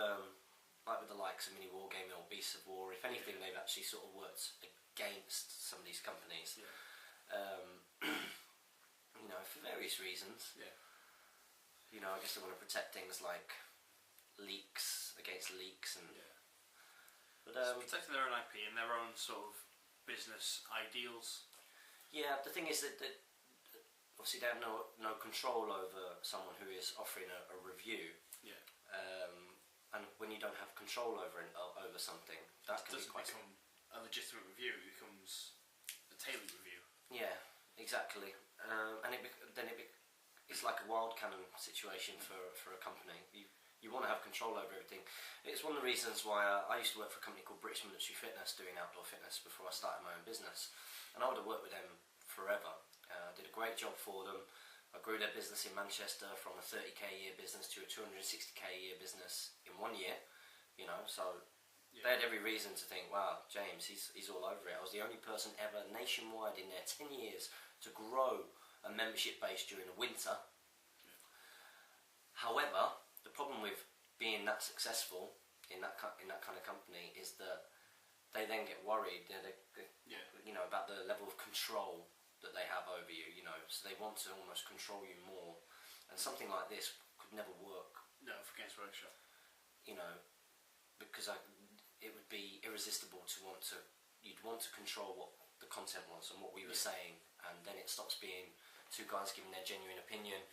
like with the likes of Mini Wargaming or Beasts of War. If anything, they've actually sort of worked against some of these companies. Yeah. You know, for various reasons. Yeah. You know, I guess they want to protect things like leaks against leaks and. Yeah. But protecting their own IP and their own sort of business ideals. Yeah, the thing is that obviously they have no control over someone who is offering a review. Yeah. And when you don't have control over something, that can be quite. Become a legitimate review. It becomes a tailored review. Yeah, exactly. And it's like a wild cannon situation for a company. You You want to have control over everything. It's one of the reasons why I used to work for a company called British Military Fitness, doing outdoor fitness before I started my own business. And I would have worked with them forever. I did a great job for them. I grew their business in Manchester from a 30k a year business to a 260k a year business in 1 year. You know, so they had every reason to think, wow, James, he's all over it. I was the only person ever nationwide in their 10 years to grow a membership base during the winter. However, the problem with being that successful in that kind of company is that they then get worried, you know, about the level of control that they have over you. You know, so they want to almost control you more, and something like this could never work. No, for Games Workshop. You know, because it would be irresistible to want to. You'd want to control what the content was and what we were saying, and then it stops being two guys giving their genuine opinion,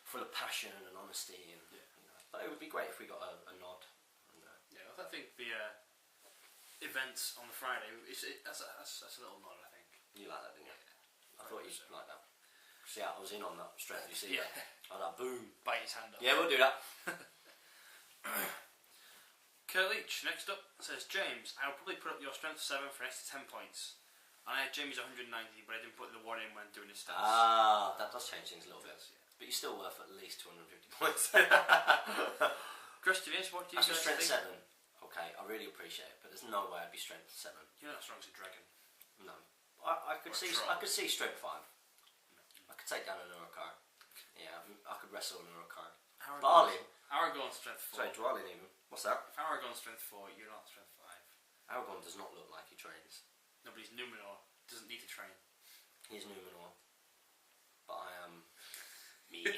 full of passion and honesty, and you know. But it would be great if we got a nod. And, I think the events on the Friday, that's a little nod, I think. You like that, didn't you? I thought you'd like that. See, I was in on that straight. You see that? Oh, that boom! Bite his hand off. Yeah, we'll do that. Kurt Leach, next up, says, James, I will probably put up your strength 7 for an extra 10 points. And I had Jamie's 190, but I didn't put the 1 in when doing his stats. Ah, that does change things a little bit. But you're still worth at least 250 points. Christian, what do you guys strength think? 7. Okay, I really appreciate it, but there's no way I'd be strength 7. You're not strong as a dragon. No. I could see strength 5. No. I could take down an Urukar. Yeah, I could wrestle an Urukar. Barley. Aragorn's strength 4. Sorry, Dwarven even. What's that? If Aragorn's strength 4, you're not strength 5. Aragorn does not look like he trains. No, but he's Numenor. Doesn't need to train. He's Numenor. But I am me.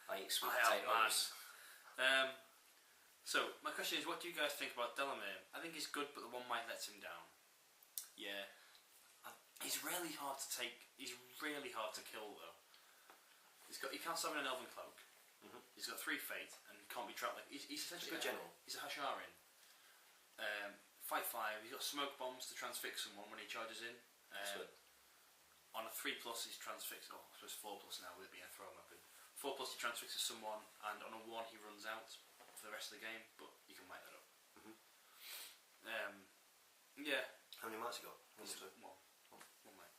I eat sweet potatoes. So, my question is, what do you guys think about Delamere? I think he's good, but the one might let him down. Yeah. He's really hard to take. He's really hard to kill, though. He can't summon an Elven Cloak. He's got 3 fate and can't be trapped. Like he's essentially a general. He's a Hasharin. Fight 5. He's got smoke bombs to transfix someone when he charges in. On a 3+, he's transfixed. Oh, I suppose 4+ now with it being a throw weapon. 4+ he transfixes someone, and on a 1 he runs out for the rest of the game. But you can make that up. Yeah. How many mites he got? One mate.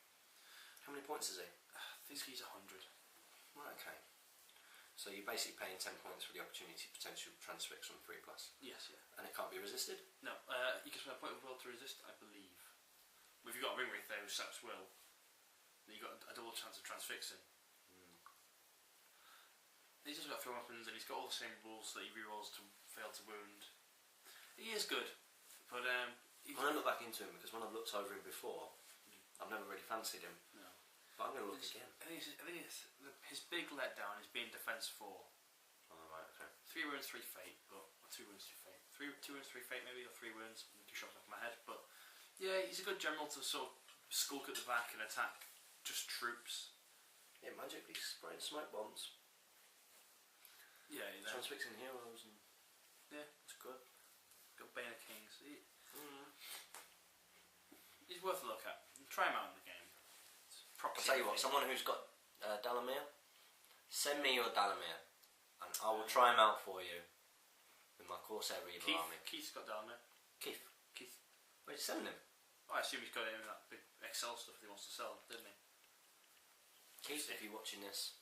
How many points is he? I think he's 100. Right. Okay. So you're basically paying 10 points for the opportunity potential transfix from 3+. Yes, yeah. And it can't be resisted? No, you can spend a point of will to resist, I believe. If you've got a ring wraith there who saps will, then you've got a double chance of transfixing. He's just got throw weapons and he's got all the same rules that he rerolls to fail to wound. He is good, but I'm going to look back into him because when I've looked over him before, I've never really fancied him. No. But I'm going to look again. I think his big letdown is being defense 4. Oh, right, okay. 3 wounds, 3 fate, but 2 wounds, 2 fate. 2 wounds, 3 fate maybe, or 3 wounds. I'm too shot off my head, but yeah, he's a good general to sort of skulk at the back and attack just troops. Yeah, magically spraying smoke bombs. Yeah, transfixing heroes and yeah, it's good. Got Bane of Kings. He's worth a look at. Try him out in the game. I'll tell you what, someone who's got Delamere, send me your Delamere and I will try him out for you with my Corsair Reaver army. Keith's got Delamere. Keith. Where'd you send him? I assume he's got it in that big Excel stuff he wants to sell, didn't he? Keith, if you're watching this,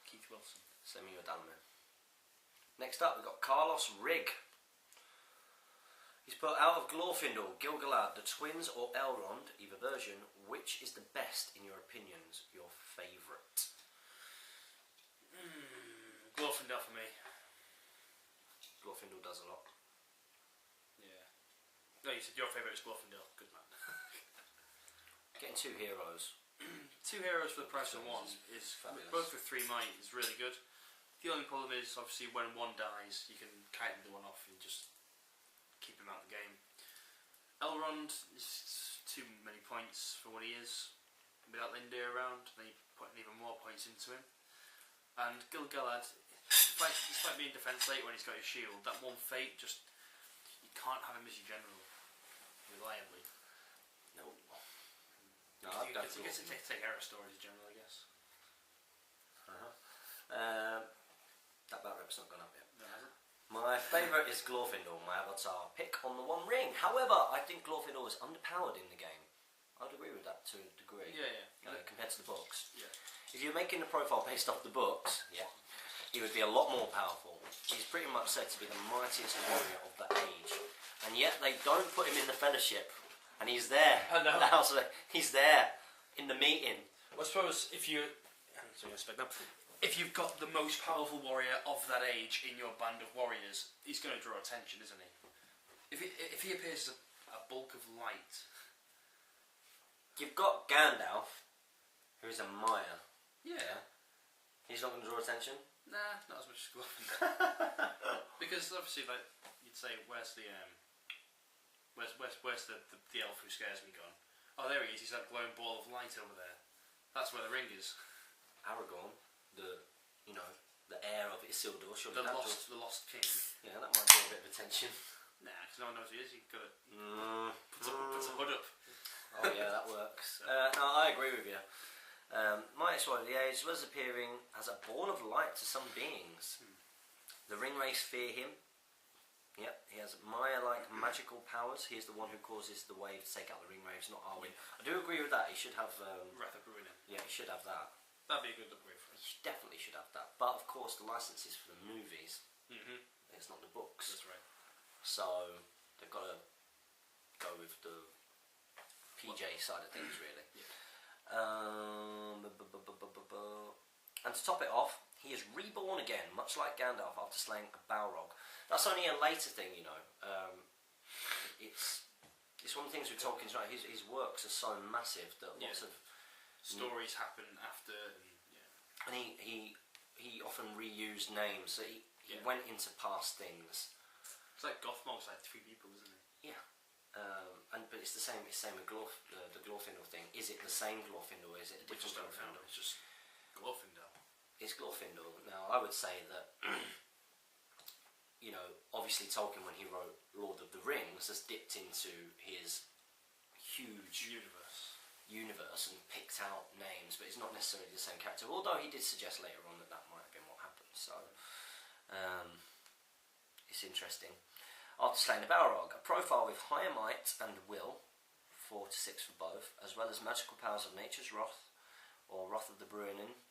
Keith Wilson, send me your Delamere. Next up we've got Carlos Rigg. He's put, out of Glorfindel, Gil-galad, the twins or Elrond, either version, which is the best in your opinions, your favourite? Glorfindel for me. Glorfindel does a lot. Yeah. No, you said your favourite is Glorfindel. Good man. Getting 2 heroes. 2 heroes for the price of 1 is fabulous. Both with 3 might is really good. The only problem is, obviously, when 1 dies, you can kite the one off and just keep him out of the game. Elrond is too many points for what he is. Without Lindir around, then you're putting even more points into him. And Gil-galad, despite being defense 8 when he's got his shield, that 1 fate just, you can't have him as your general reliably. No. You get to take Aristor as general, I guess. That battle rep's not gone up yet. No, has it? My favourite is Glorfindel, my avatar pick on the One Ring. However, I think Glorfindel is underpowered in the game. I'd agree with that to a degree. Yeah. Compared to the books. Yeah. If you're making a profile based off the books, he would be a lot more powerful. He's pretty much said to be the mightiest warrior of that age. And yet they don't put him in the Fellowship. And he's there. I know. He's there in the meeting. Well, I suppose if you've got the most powerful warrior of that age in your band of warriors, he's going to draw attention, isn't he? If he appears as a bulk of light. You've got Gandalf, who's a Maya. Yeah. He's not going to draw attention? Nah, not as much as Glorfindel. Because obviously, like, you'd say, where's the elf who scares me gone? Oh, there he is. He's that glowing ball of light over there. That's where the ring is. Aragorn, the heir of Isildur, surely the lost king. Yeah, that might draw a bit of attention. Nah, because no one knows who he is. You've got to put a hood up. Oh yeah, that works. No, I agree with you. Mightiest warrior of the age was appearing as a ball of light to some beings. The ring race fear him. Yep, he has Maya-like magical powers. He is the one who causes the wave to take out the ring waves, not Arwen. I do agree with that. He should have Wrath of Ruin. Yeah, he should have that. That'd be a good upgrade for us. He definitely should have that. But of course, the license is for the movies. It's not the books. That's right. So they've got to go with the PJ side of things, really. Yeah. And to top it off, he is reborn again, much like Gandalf after slaying a Balrog. That's only a later thing, It's one of the things with Tolkien's right. His works are so massive that lots of stories happen after, and he often reused names. So he went into past things. It's like Gothmog's like 3 people, isn't it? Yeah. But it's the same. It's the same with the Glorfindel thing. Is it the same Glorfindel? Or is it a different Glorfindel? It's just Glorfindel. It's Glorfindel. Now, I would say that obviously Tolkien, when he wrote Lord of the Rings, has dipped into his huge universe and picked out names, but it's not necessarily the same character. Although he did suggest later on that might have been what happened. So it's interesting. After slaying the Balrog, a profile with higher might and will, 4 to 6 for both, as well as magical powers of nature's wrath, or wrath of the Bruinen,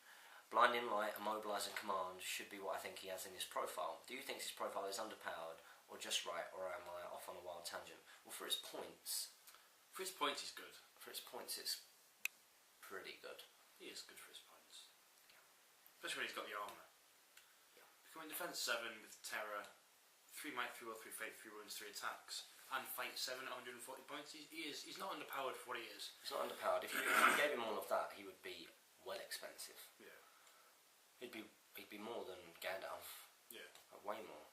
blinding light, immobilising command, should be what I think he has in his profile. Do you think his profile is underpowered, or just right, or am I off on a wild tangent? Well, for his points... For his points, he's good. For his points, it's pretty good. He is good for his points. Yeah. Especially when he's got the armour. Yeah. Becoming defence 7 with terror, 3 might, 3 will, 3 fate, 3 wounds, 3 attacks, and fight 7 at 140 points. He's not underpowered for what he is. He's not underpowered. If you gave him all of that, he would be well expensive. Yeah. He'd be more than Gandalf. Yeah. Way more.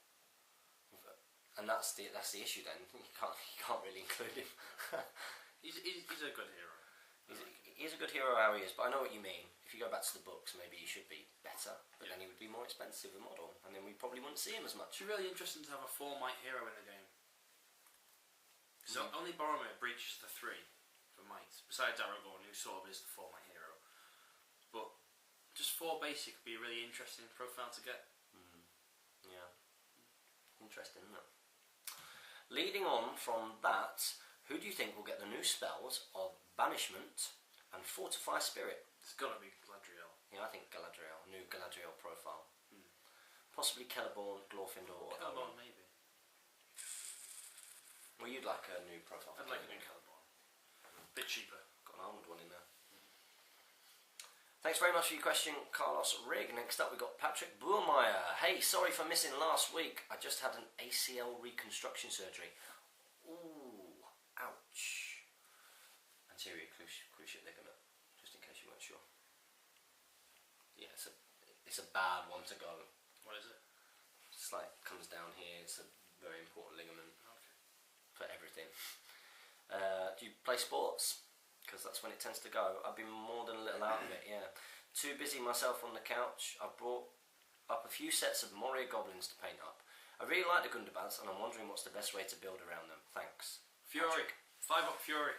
And that's the issue then. You can't really include him. He's a good hero. He's a good hero how he is, but I know what you mean. If you go back to the books, maybe he should be better, but then he would be more expensive, the model, and then we probably wouldn't see him as much. It's really interesting to have a 4-might hero in the game. So only Boromir breaches the 3 for might, besides Aragorn, who sort of is the 4-might hero. But just 4 basic would be a really interesting profile to get. Yeah. Interesting, isn't it? Leading on from that, who do you think will get the new spells of Banishment and Fortify Spirit? It's got to be Galadriel. Yeah, I think Galadriel, new Galadriel profile. Possibly Celeborn, Glorfindel, or Celeborn, maybe. Well, you'd like a new profile. I'd like a new Celeborn. Bit cheaper. Got an armoured one in there. Thanks very much for your question, Carlos Rigg. Next up, we've got Patrick Burmeyer. Hey, sorry for missing last week. I just had an ACL reconstruction surgery. Ooh, ouch. Anterior cruciate ligament, just in case you weren't sure. Yeah, it's a bad one to go. What is it? It's like, comes down here. It's a very important ligament for everything. Do you play sports? Because that's when it tends to go. I've been more than a little out of it, yeah. Too busy myself on the couch. I've brought up a few sets of Moria goblins to paint up. I really like the Gundabats, and I'm wondering what's the best way to build around them. Thanks. Fury. 5-up Fury.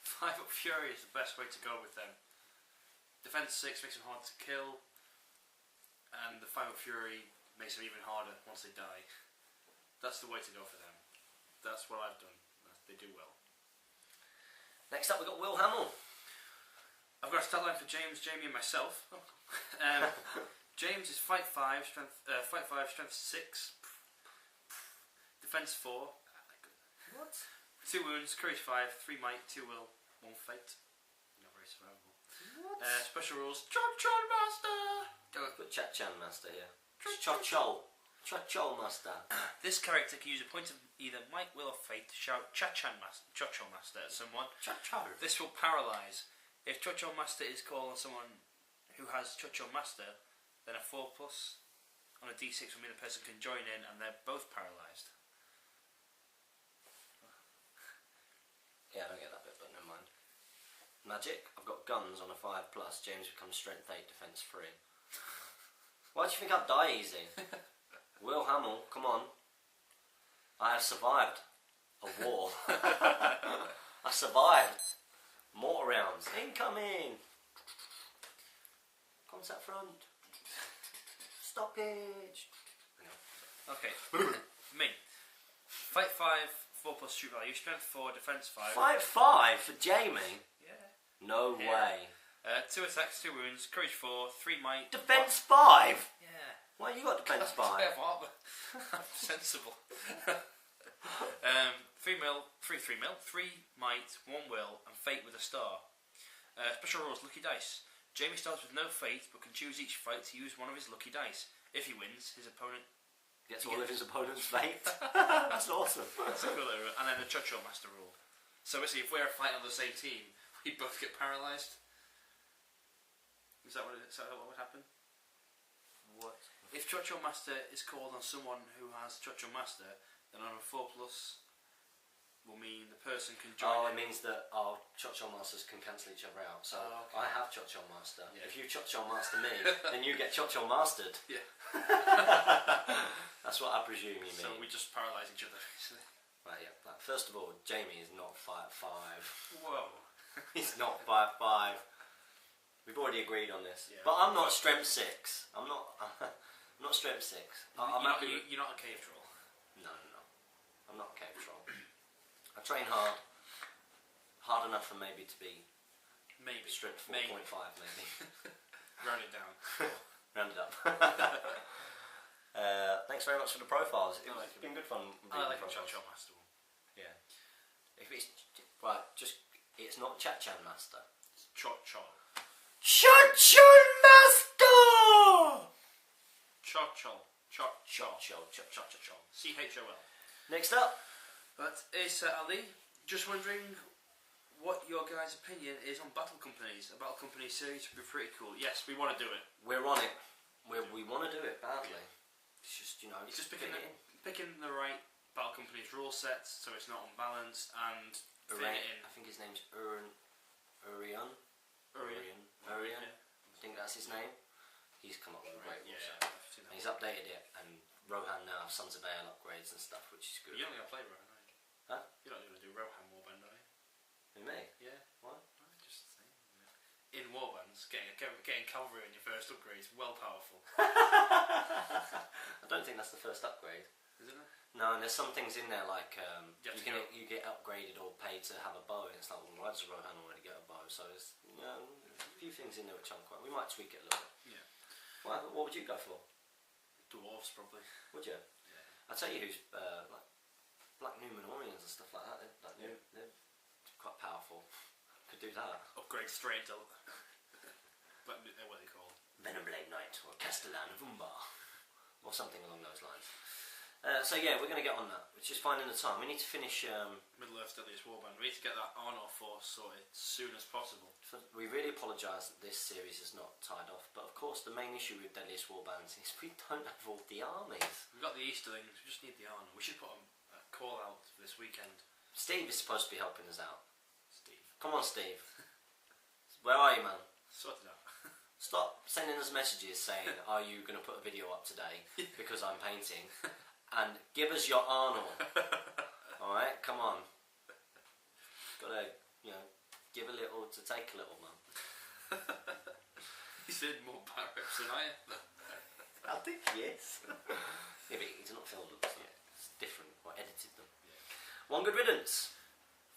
5-up Fury is the best way to go with them. Defense 6 makes them hard to kill, and the 5-up Fury makes them even harder once they die. That's the way to go for them. That's what I've done. They do well. Next up, we've got Will Hamill. I've got a stat line for James, Jamie, and myself. James is fight 5, strength 6, defense 4. What? 2 wounds, courage 5, 3 might, 2 will, 1 fate. Not very survivable. What? Special rules. Chon Master. Go put Chat-Chan Master here. Chot-Chol. Chot-Chol Master. This character can use a point of either might, will, or fate to shout Chat-Chan Master, Chot-Chol Master at someone. Chot-Chol. This will paralyse. If Chot-Chol Master is called on someone who has Chot-Chol Master, then a 4+ on a d6 will mean the person can join in and they're both paralysed. Yeah, I don't get that bit, but never mind. Magic, I've got guns on a 5+. James becomes strength 8, defense 3. Why do you think I'd die easy? Will Hamill, come on. I have survived a war. I survived. Mortar rounds. Incoming. Contact front. Stoppage. Okay. Me. Fight 5, 4+ shoot value, strength 4, defense 5. Fight 5 for Jamie? Yeah. No way. 2 attacks, 2 wounds, courage 4, 3 might. Defense 5? Yeah. Why you got defense 5? I'm sensible. 3 mil, 3 mil, 3 might, 1 will, and fate with a star. Special rules, lucky dice. Jamie starts with no fate, but can choose each fight to use one of his lucky dice. If he wins, his opponent gets all of his opponent's fate. That's awesome. That's a cool rule. And then the Chot-Chol Master rule. So basically, if we're fighting on the same team, we both get paralysed. Is that what would happen? What? If Chot-Chol Master is called on someone who has Chot-Chol Master, then on a 4+ will mean the person can join. Oh, it means that our Chot-Chol Masters can cancel each other out. So okay. I have Chot-Chol Master. Yeah. If you Chot-Chol Master me, then you get Chot-Chol Mastered. Yeah. That's what I presume you mean. So we just paralyse each other, basically. Right, yeah. Like, first of all, Jamie is not 5'5". Whoa. He's not 5'5". We've already agreed on this. Yeah. But I'm not strength 6. I'm not. I'm not strength 6. You're not a cave troll. No. I'm not a cave troll. I train hard. Hard enough for maybe to be maybe strength 4.5 maybe. Round it down. Round it up. Thanks very much for the profiles. It's been good fun. I like the Chot-Chol Master one. Yeah. If it's right, it's not Chat-Chan Master. It's Chot-Chol. Chot-Chol Master. Chot-Chol. Chot-Chol. Chot-Chol. CHOL. Next up. But Asa Ali, just wondering what your guys' opinion is on Battle Companies. A Battle Company series would be pretty cool. Yes, we want to do it. We're on it. We want to do it badly. It's just, it's just picking the right Battle Companies rule sets so it's not unbalanced and fitting it in. I think his name's Urian. Yeah. I think that's his name. He's come up with a great rule set. Yeah. And he's updated it, and Rohan now have Sons of Ale upgrades and stuff, which is good. You're not going to play Rohan, are you? Huh? You're not going to do Rohan Warband, are you? Who, me? Yeah. What? Just saying. In Warbands, getting cavalry on your first upgrade is well powerful. I don't think that's the first upgrade. Isn't it? No, and there's some things in there like you get upgraded or paid to have a bow, and it's like, well, why does Rohan already get a bow? So there's a few things in there which I'm quite. We might tweak it a little bit. Yeah. What would you go for? Dwarves, probably. Would you? Yeah. I'll tell you who's like Black Numenorians and stuff like that. They're quite powerful. Could do that. Upgrade straight into what are they called? Venomblade Knight or Castellan of Umbar or something along those lines. So yeah, we're going to get on that, which is finding the time. We need to finish Middle-earth's Deadliest Warband. We need to get that Arnor Force sorted as soon as possible. We really apologise that this series is not tied off, but of course the main issue with Deadliest Warbands is we don't have all the armies. We've got the Easterlings, we just need the Arnor. We should put a call out this weekend. Steve is supposed to be helping us out. Steve. Come on, Steve. Where are you, man? Sort it out. Stop sending us messages saying, are you going to put a video up today because I'm painting? And give us your Arnor. Alright, come on. Gotta, give a little to take a little, man. He's in more barracks than I am. I think yes. Yeah, but he's not filmed them, so it's different, or edited them. Yeah. One good riddance.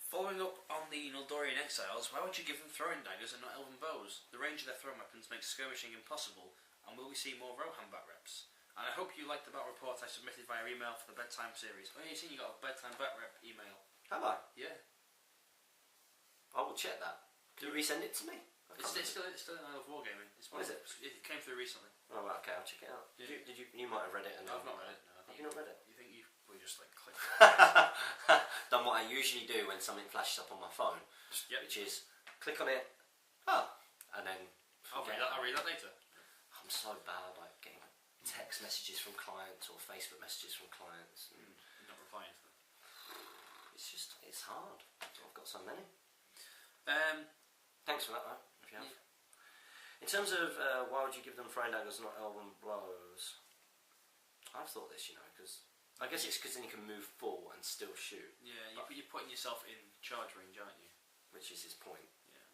Following up on the Noldorian exiles, why would you give them throwing daggers and not elven bows? The range of their throwing weapons makes skirmishing impossible, and will we see more Rohan bat reps? And I hope you liked the battle report I submitted via email for the bedtime series. Oh, yeah, you seen you got a bedtime bat rep email. Have I? Yeah. I will check that. Can you resend it to me? It's still in Isle of Wargaming. What is it? It came through recently. Oh, right, okay, I'll check it out. Yeah. You might have read it. And I've not read it. No, have you not read it? You think you will just like click? Done what I usually do when something flashes up on my phone, which is click on it, and then I'll read that later. I'm so bad like getting text messages from clients or Facebook messages from clients. And not replying to them. It's hard. I've got so many. Thanks for that though, if you have. Yeah. In terms of why would you give them throwing daggers, not elven blows? I've thought this, because I guess it's because then you can move full and still shoot. Yeah, you're putting yourself in charge range, aren't you? Which is his point. Yeah.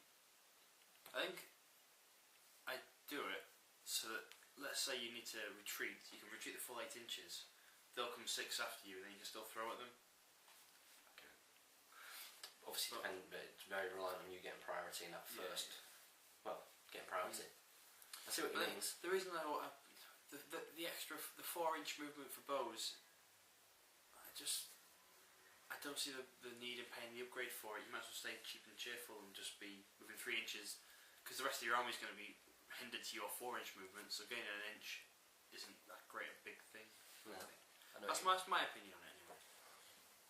I think I do it so that, let's say you need to retreat, you can retreat the full 8 inches. They'll come 6 after you, and then you can still throw at them. Okay. Obviously, but it's very reliant on you getting priority in that first. Yeah. Well, getting priority. I see what you mean. The reason the extra, the 4-inch movement for bows, I don't see the need in paying the upgrade for it. You might as well stay cheap and cheerful and just be moving 3 inches, because the rest of your army is going to be hindered to your 4-inch movement, so gaining an inch isn't that great a big thing. No. That's my opinion on it anyway.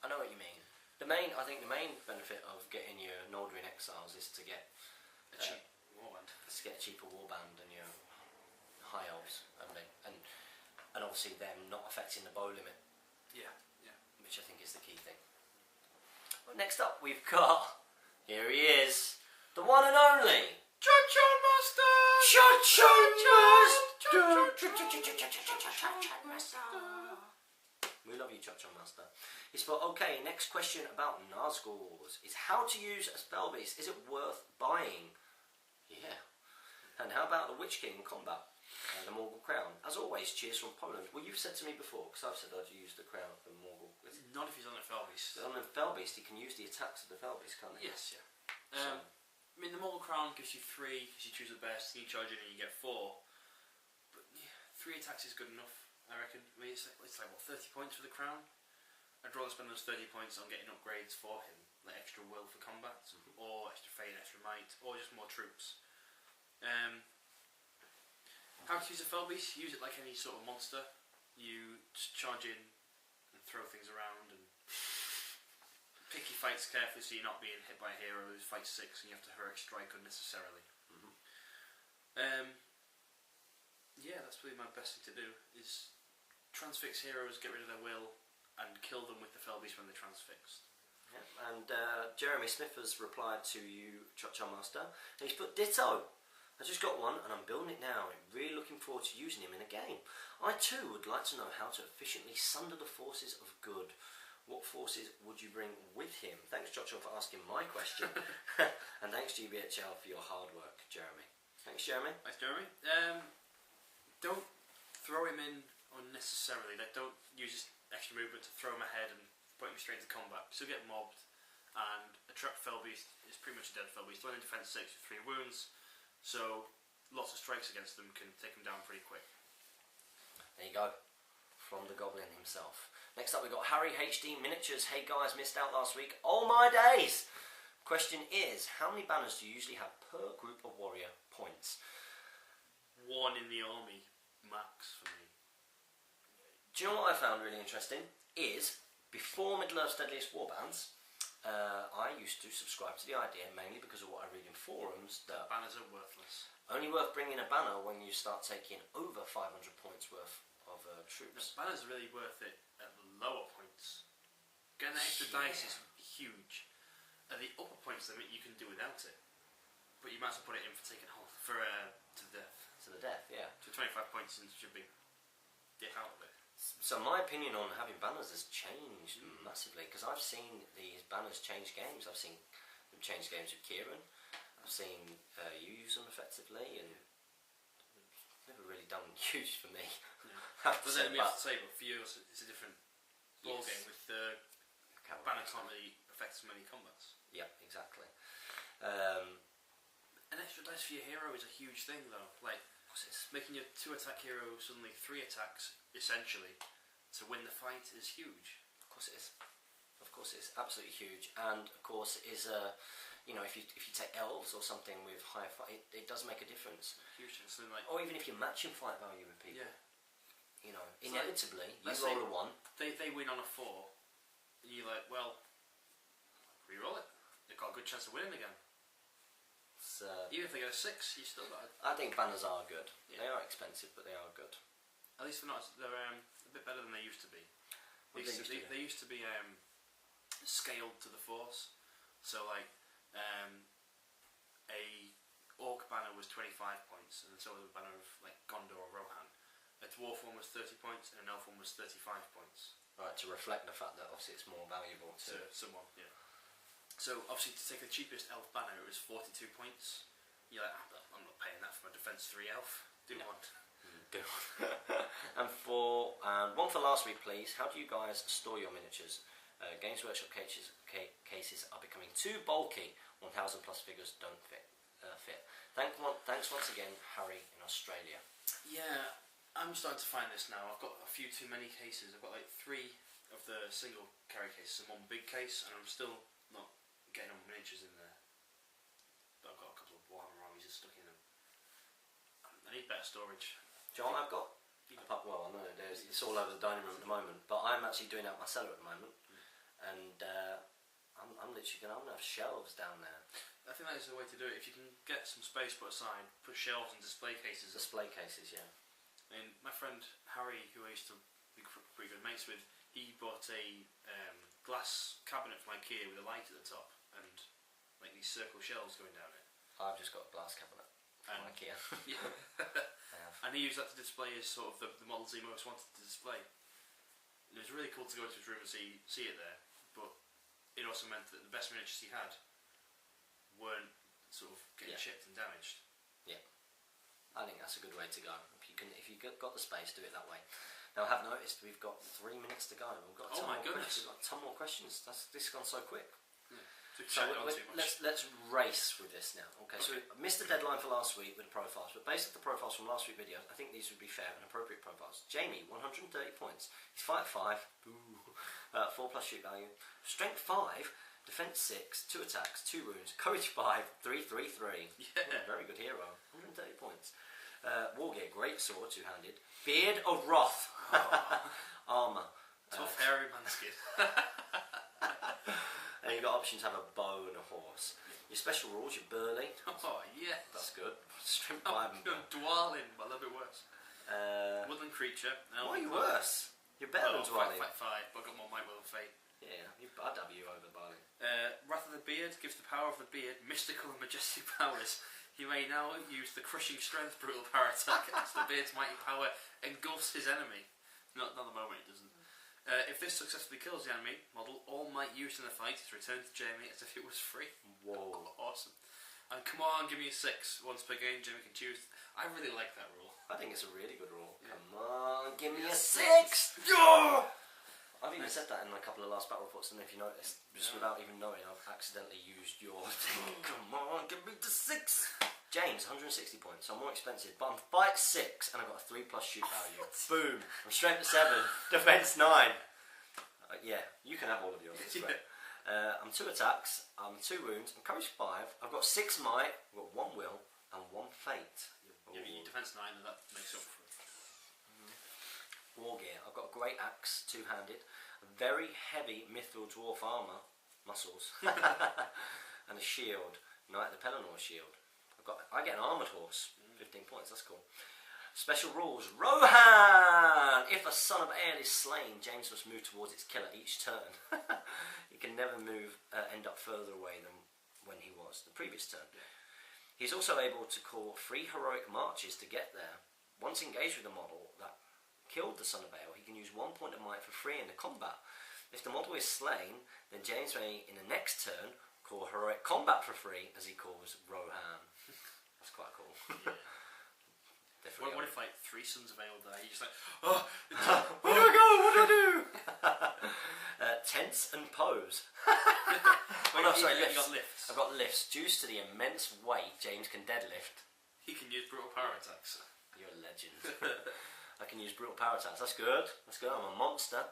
I know what you mean. I think the main benefit of getting your Noldorian exiles is to get a cheap warband. To get a cheaper warband and your high elves, and obviously them not affecting the bow limit. Yeah. Which I think is the key thing. Well, next up we've got, here he is, the one and only Cha-Cha Master! Cha-Cha Master! We love you, Cha-Cha Master. He's put, okay, next question about Nazgûls is how to use a spell beast. Is it worth buying? Yeah. And how about the Witch King in combat? The Morgul Crown. As always, cheers from Poland. Well, you've said to me before, because I've said I'd use the crown of the Morgul. Not if he's on a Fell Beast. On a Fell Beast, he can use the attacks of the Fell Beast, can't he? Yes, yeah. I mean, the Morgul Crown gives you 3, because you choose the best, you charge it and you get 4. But 3 attacks is good enough, I reckon. I mean, it's like what, 30 points for the crown? I'd rather spend those 30 points on getting upgrades for him, like extra will for combat, or extra fate, extra might, or just more troops. How to use a Fell Beast? Use it like any sort of monster. You just charge in and throw things around and pick your fights carefully so you're not being hit by a hero who fights 6 and you have to heroic strike unnecessarily. Yeah, that's probably my best thing to do, is transfix heroes, get rid of their will, and kill them with the Fell Beast when they're transfixed. Yeah. And Jeremy Smith has replied to you, Cha-Cha Master, and he's put ditto. I just got one and I'm building it now. I'm really looking forward to using him in a game. I too would like to know how to efficiently sunder the forces of good. What forces would you bring with him? Thanks, Cha-Cha, for asking my question. And thanks, GBHL, for your hard work, Jeremy. Thanks, Jeremy. Thanks, Jeremy. Don't throw him in unnecessarily. Like, don't use his extra movement to throw him ahead and put him straight into combat. He'll get mobbed. And a trapped Fell Beast is pretty much a dead Fell Beast. 1 in defense 6 with 3 wounds. So lots of strikes against them can take them down pretty quick. There you go. From the Goblin himself. Next up we've got Harry HD Miniatures. Hey guys, missed out last week. Oh my days! Question is, how many banners do you usually have per group of warrior points? 1 in the army, max for me. Do you know what I found really interesting? Is, before Middle-earth's Deadliest Warbands, I used to subscribe to the idea, mainly because of what I read in forums, that banners are worthless. Only worth bringing a banner when you start taking over 500 points worth of troops. No, banners are really worth it at the lower points. Getting that extra dice is huge. At the upper points limit, you can do without it, but you might as well put it in for taking hold to the death. To the death, yeah. So 25 points and such a big dick out of it. So my opinion on having banners has changed massively, because I've seen these banners change games. I've seen them change games with Kieran. I've seen you use them effectively, and never really done huge for me. Yeah. But then we have to say, but for you it's a different ball game with the banner can't really affect so many combats. Yeah, exactly. An extra dice for your hero is a huge thing though. Like, making your 2 attack hero suddenly 3 attacks, essentially, to win the fight is huge. Of course it is. Of course it is. Absolutely huge. And of course it is you know, if you take elves or something with higher fight, it does make a difference. Huge thing. Like, or even if you're matching fight value with people. Yeah. You know, it's inevitably, like, you roll a 1. They win on a 4, and you're like, well, re-roll it. They've got a good chance of winning again. Even if they get a 6, you still got. I think banners are good. Yeah. They are expensive, but they are good. At least they're not. They're a bit better than they used to be. They used to be scaled to the force. So like, a orc banner was 25 points, and so was a banner of like Gondor or Rohan. A dwarf one was 30 points, and an elf one was 35 points. Right, to reflect the fact that obviously it's more valuable to someone. Yeah. So obviously to take the cheapest elf banner it was 42 points. You're like, I'm not paying that for my defense 3 elf. Do one. Do one. And for one for last week, please. How do you guys store your miniatures? Games Workshop cases are becoming too bulky. 1,000 plus figures don't fit. Thanks once again, Harry in Australia. Yeah, I'm starting to find this now. I've got a few too many cases. I've got like 3 of the single carry cases and 1 big case, and I'm still not getting all miniatures in there. But I've got a couple of Warhammer armies just stuck in them. I need better storage. John, I've got. Well, I know it's all over the dining room at the moment, but I'm actually doing out my cellar at the moment, and I'm literally going to have shelves down there. I think that is the way to do it. If you can get some space put aside, put shelves and display cases. Display cases, yeah. And my friend Harry, who I used to be pretty good mates with, he bought a glass cabinet from IKEA with a light at the top and like these circle shelves going down it. I've just got a glass cabinet from IKEA. Yeah. And he used that to display his sort of the models he most wanted to display. And it was really cool to go into his room and see it there, but it also meant that the best miniatures he had weren't sort of getting chipped and damaged. Yeah, I think that's a good way to go. If you got the space, do it that way. Now I have noticed we've got 3 minutes to go. We've got oh my goodness! We've got 10 more questions. This has gone so quick. Yeah. So let's race with this now. Okay, so we missed the deadline for last week with the profiles, but based on the profiles from last week's video, I think these would be fair and appropriate profiles. Jamie, 130 points. He's 5'5", 4+ shoot value, strength 5, defense 6, 2 attacks, 2 wounds, courage 5, 333. Yeah, very good hero. 130 points. War gear, great sword, 2-handed. Beard of Wrath. Armour. Tough hairy manskin. And you've got options to have a bow and a horse. Your special rules, you're burly. Oh, yeah. That's good. Strength 5 and Dwarven, a little bit worse. Woodland creature. Why are you worse? You're better than Dwarven. 5, but I've got more might, will, and fate. Yeah, I'd have you over Barley. Wrath of the Beard gives the power of the beard mystical and majestic powers. He may now use the crushing strength brutal power attack as the beard's mighty power engulfs his enemy. Not the moment it doesn't. If this successfully kills the enemy model, all might used in the fight is returned to Jamie as if it was free. Whoa. Awesome. And come on, give me a 6. Once per game, Jamie can choose. I really like that rule. I think it's a really good rule. Yeah. Come on, give me a 6! Yeah! I've even said that in a couple of last battle reports, and if you noticed, just without even knowing, I've accidentally used your come on, give me the 6! James, 160 points, so I'm more expensive, but I'm fight 6 and I've got a 3+ shoot value. Boom! I'm strength 7, defense 9. Yeah, you can have all of yours, that's great. I'm 2 attacks, I'm 2 wounds, I'm courage 5, I've got 6 might, I've got 1 will, and 1 fate. Yeah, you defense 9 and that makes up for it. War gear, I've got a great axe, 2-handed, a very heavy mithril dwarf armour, muscles, and a shield, Knight of the Pelennor shield. I get an armoured horse, 15 points, that's cool. Special rules, Rohan! If a son of Ale is slain, James must move towards its killer each turn. He can never end up further away than when he was the previous turn. He's also able to call 3 heroic marches to get there. Once engaged with a model that killed the son of Ale, he can use 1 point of might for free in the combat. If the model is slain, then James may, in the next turn, call heroic combat for free, as he calls Rohan. That's quite cool. Yeah. Definitely. What if like 3 sons of Ale die? You're just like, where do I go? What do I do? Tents and pose. You got lifts. I've got lifts. Due to the immense weight James can deadlift. He can use brutal power attacks. You're a legend. I can use brutal power attacks. That's good. I'm a monster.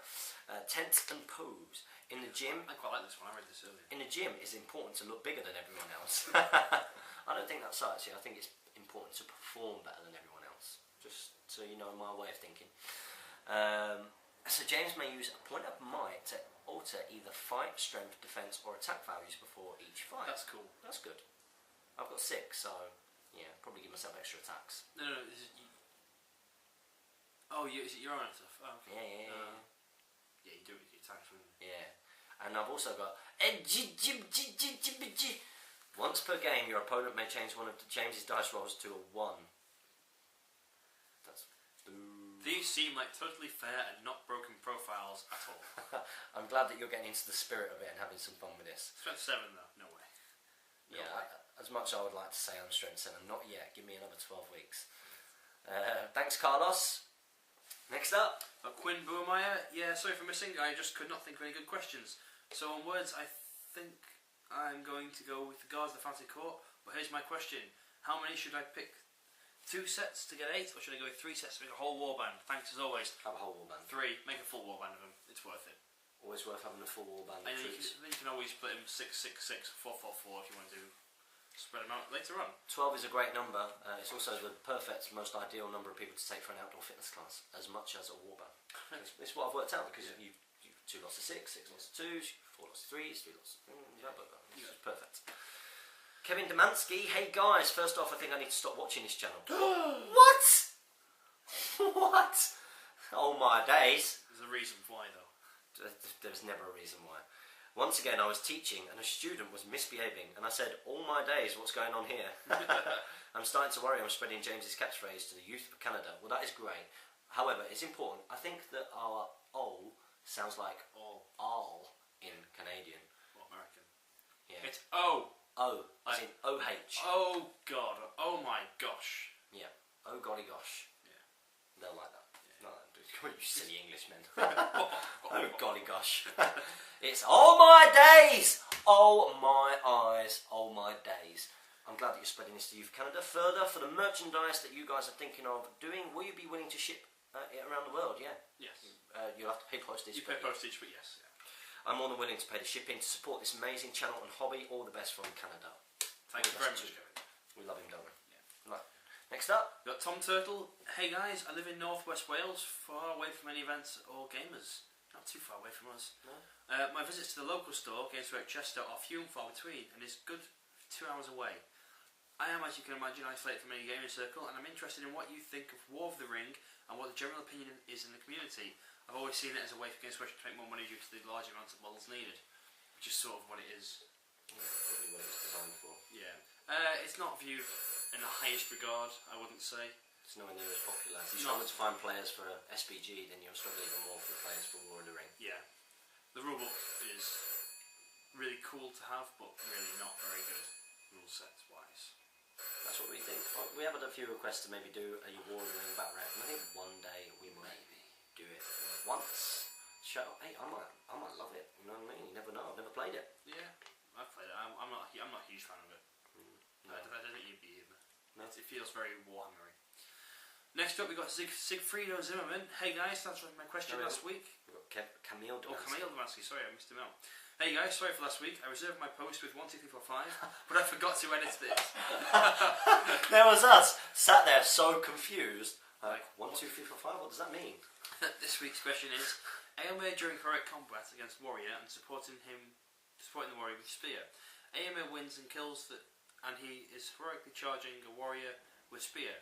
Tents and pose. In the gym... I quite like this one. I read this earlier. In the gym, it's important to look bigger than everyone else. I don't think that's so, actually. I think it's important to perform better than everyone else. Just so you know my way of thinking. So James may use a point of might to alter either fight, strength, defense, or attack values before each fight. That's cool. That's good. I've got 6, so yeah, probably give myself extra attacks. No. Is it your own stuff? Oh, okay. Yeah. Yeah, you do it with your attacks, wouldn't you? Yeah. And I've also got once per game, your opponent may change one of James's dice rolls to a 1. That's boo. These seem like totally fair and not broken profiles at all. I'm glad that you're getting into the spirit of it and having some fun with this. Strength 7 though, no way. Yeah, as much as I would like to say I'm strength 7, not yet. Give me another 12 weeks. Thanks, Carlos. Next up. Quinn Boermeyer. Yeah, sorry for missing. I just could not think of any good questions. So on words, I think I'm going to go with the Guards of the Fantasy Court. But here's my question. How many should I pick? 2 sets to get 8, or should I go with 3 sets to make a whole warband? Thanks as always. Have a whole warband. 3. Make a full warband of them. It's worth it. Always worth having a full warband. And you can always split them 6, 6, 6, 4, 4, 4 if you want to spread them out later on. 12 is a great number. It's also the perfect, most ideal number of people to take for an outdoor fitness class, as much as a warband. It's what I've worked out, because you 2 lots of 6, 6 lots of 2s, 4 lots of 3s, 3 lots of... It's perfect. Kevin Demansky, hey guys, first off I think I need to stop watching this channel. What? What? Oh my days. There's a reason why though. There's never a reason why. Once again I was teaching and a student was misbehaving and I said, all my days, what's going on here? I'm starting to worry I'm spreading James's catchphrase to the youth of Canada. Well, that is great. However, it's important. I think that our "ol" sounds like "all" in Canadian. Or American. Yeah. It's O. O, as in OH. Oh God. Oh my gosh. Yeah. Oh golly gosh. Yeah. They'll like that. Yeah. No, you silly Englishmen. Oh golly gosh. It's oh my days! Oh my eyes! Oh my days. I'm glad that you're spreading this to Youth Canada. Further, for the merchandise that you guys are thinking of doing, will you be willing to ship it around the world? Yeah. Yes. You'll have to pay postage. You pay postage, but yes. Yeah. I'm more than willing to pay the shipping to support this amazing channel and hobby. All the best from Canada. Thank you very much, Kevin. We love him, don't we? Yeah. Right. Next up. We've got Tom Turtle. Hey guys, I live in northwest Wales, far away from any events or gamers. Not too far away from us. No. My visits to the local store, Games Workshop Chester, are few and far between, and is good 2 hours away. I am, as you can imagine, isolated from any gaming circle, and I'm interested in what you think of War of the Ring and what the general opinion is in the community. I've always seen it as a way for Games Workshop to make more money due to the large amount of models needed, which is sort of what it is. Yeah, probably what it's designed for. Yeah. It's not viewed in the highest regard, I wouldn't say. It's nowhere near as popular. If you struggle to find players for SBG, then you'll struggle even more for players for War of the Ring. Yeah. The rulebook is really cool to have, but really not very good rule sets wise. That's what we think. We have had a few requests to maybe do a War of the Ring back rep, and I think one day we maybe do it once. Show, hey, I might love it. You know what I mean? You never know. I've never played it. Yeah, I've played it. I'm not a huge fan of it. No. I don't think you'd be either. No. It feels very Warhammery. Next up, we got Sigfrido Zimmerman. Hey guys, thanks for my question last week. We've got Camille Demansky. Oh, Camille Demansky. Sorry, I missed him out. Hey guys, sorry for last week. I reserved my post with 1, 2, 3, 4, 5, but I forgot to edit this. There was us sat there so confused. Like 1, 2, 3, 4, 5. What does that mean? This week's question is: AMA during heroic combat against warrior and supporting the warrior with spear. AMA wins and kills and he is heroically charging a warrior with spear.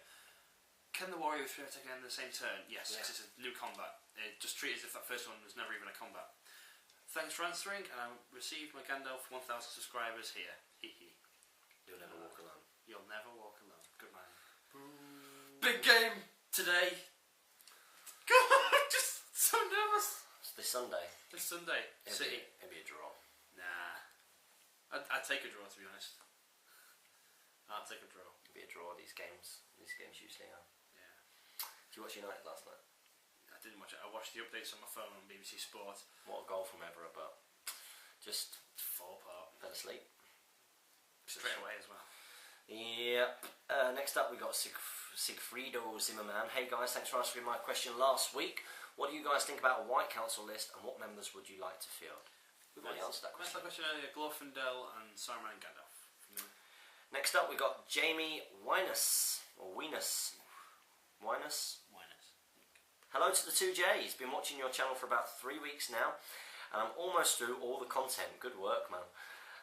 Can the warrior with spear attack in the same turn? Yes, because it's a new combat. Just treat it as if that first one was never even a combat. Thanks for answering, and I received my Gandalf 1,000 subscribers here. Hee. You'll never walk alone. You'll never walk alone. Good man. Big game today. God, just so nervous. It's this Sunday. This Sunday. City. It'll be a draw. Nah. I'd take a draw, to be honest. I'd take a draw. It'll be a draw. These games usually are. Yeah. Did you watch United last night? I didn't watch it. I watched the updates on my phone on BBC Sport. What a goal from Evra, but just Fall apart. fell asleep. Straight away as well. Yep. Next up we got Sigfrido Zimmerman. Hey guys, thanks for answering my question last week. What do you guys think about a White Council list and what members would you like to field? We've already answered that question. That's that question earlier. Glorfindel and Saruman and Gandalf. Next up we got Jamie Winus. Or Winus. Winus? Hello to the 2Js. Been watching your channel for about 3 weeks now, and I'm almost through all the content. Good work, man.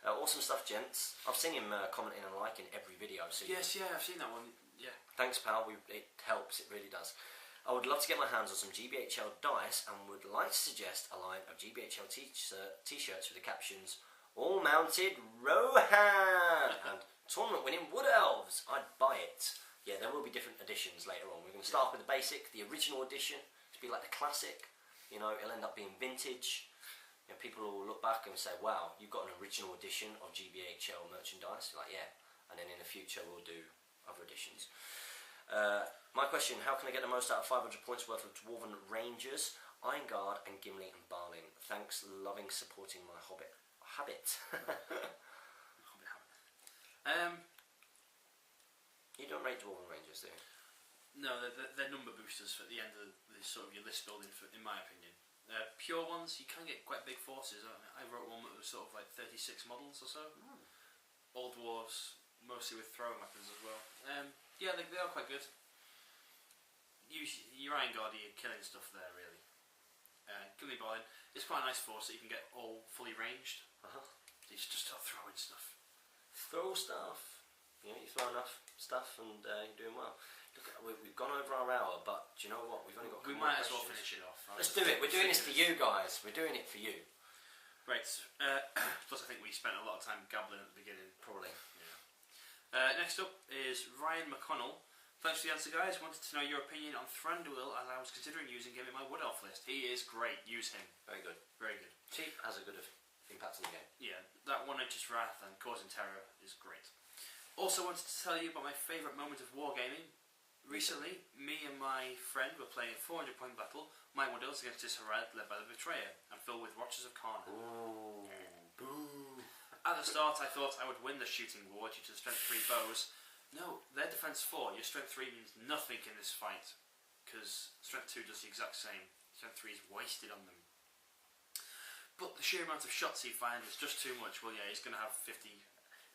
Awesome stuff, gents. I've seen him commenting and liking every video. So yes, yeah, I've seen that one. Yeah. Thanks, pal. It helps. It really does. I would love to get my hands on some GBHL dice and would like to suggest a line of GBHL t-shirts with the captions "All Mounted Rohan" and "Tournament-winning Wood Elves." I'd buy it. Yeah, there will be different editions later on. We're going to start with the basic, the original edition, to be like the classic. You know, it'll end up being vintage. You know, people will look back and say, wow, you've got an original edition of GBHL merchandise. You're like, yeah. And then in the future, we'll do other editions. My question, how can I get the most out of 500 points worth of Dwarven Rangers, Iron Guard, and Gimli and Barling? Thanks, loving supporting my Hobbit habit. Hobbit habit. You don't rate Dwarven Rangers, do you? No, they're number boosters at the end of the sort of your list building, in my opinion. Pure ones, you can get quite big forces. I wrote one that was sort of like 36 models or so. All dwarves, mostly with throwing weapons as well. Yeah, they are quite good. Your Iron Guard, you're killing stuff there, really. Gimli Barling, it's quite a nice force that you can get all fully ranged. You should just start throwing stuff. Throw stuff. You know, you throw enough stuff and you're doing well. Look, we've gone over our hour, but do you know what? We've only got. We might as well finish it off. Let's do it. We're doing this for you guys. We're doing it for you. Right. Plus, I think we spent a lot of time gabbling at the beginning. Probably. Yeah. Next up is Ryan McConnell. Thanks for the answer, guys. Wanted to know your opinion on Thranduil, as I was considering using him in my Wood Elf list. He is great. Use him. Very good. Very good. Cheap has a good impact on the game. Yeah. That one just Wrath and Causing Terror is great. Also wanted to tell you about my favourite moment of wargaming. Recently, me and my friend were playing a 400-point battle, my Wood Elves against this Harad led by the Betrayer, and filled with Watchers of Karna. Ooh. Boo. At the start, I thought I would win the shooting war due to the strength 3 bows. No, their defense 4. Your strength 3 means nothing in this fight, because strength 2 does the exact same. Strength 3 is wasted on them. But the sheer amount of shots he finds is just too much. Well, yeah, he's going to have 50.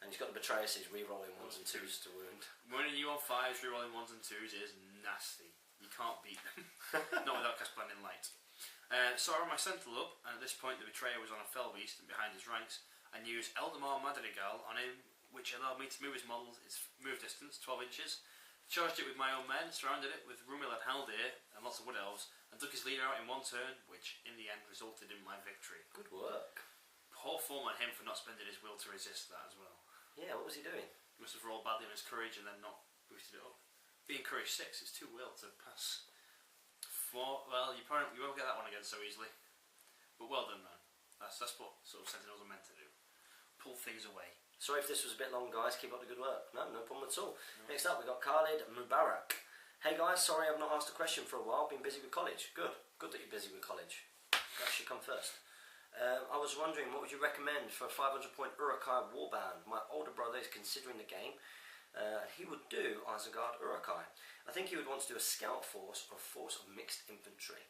And he's got the Betrayer, so he's re-rolling 1s and 2s to wound. Winning you on 5s, re-rolling 1s and 2s is nasty. You can't beat them. Not without cast blending light. Saw my Sentinel up, and at this point the Betrayer was on a fell beast and behind his ranks, and used Eldamar Madrigal on him, which allowed me to move his model, its move distance, 12 inches. Charged it with my own men, surrounded it with Rumil and Haldir and lots of Wood Elves, and took his leader out in one turn, which in the end resulted in my victory. Good work. Poor form on him for not spending his will to resist that as well. Yeah, what was he doing? He must have rolled badly on his courage and then not boosted it up. Being courage 6, it's too will to pass. 4, well, you won't get that one again so easily. But well done, man. That's what sort of Sentinels are meant to do. Pull things away. Sorry if this was a bit long, guys. Keep up the good work. No problem at all. No. Next up, we've got Khalid Mubarak. Hey guys, sorry I've not asked a question for a while. Been busy with college. Good that you're busy with college. That should come first. I was wondering, what would you recommend for a 500-point Uruk-hai warband? My older brother is considering the game. He would do Isengard Uruk-hai. I think he would want to do a scout force or a force of mixed infantry.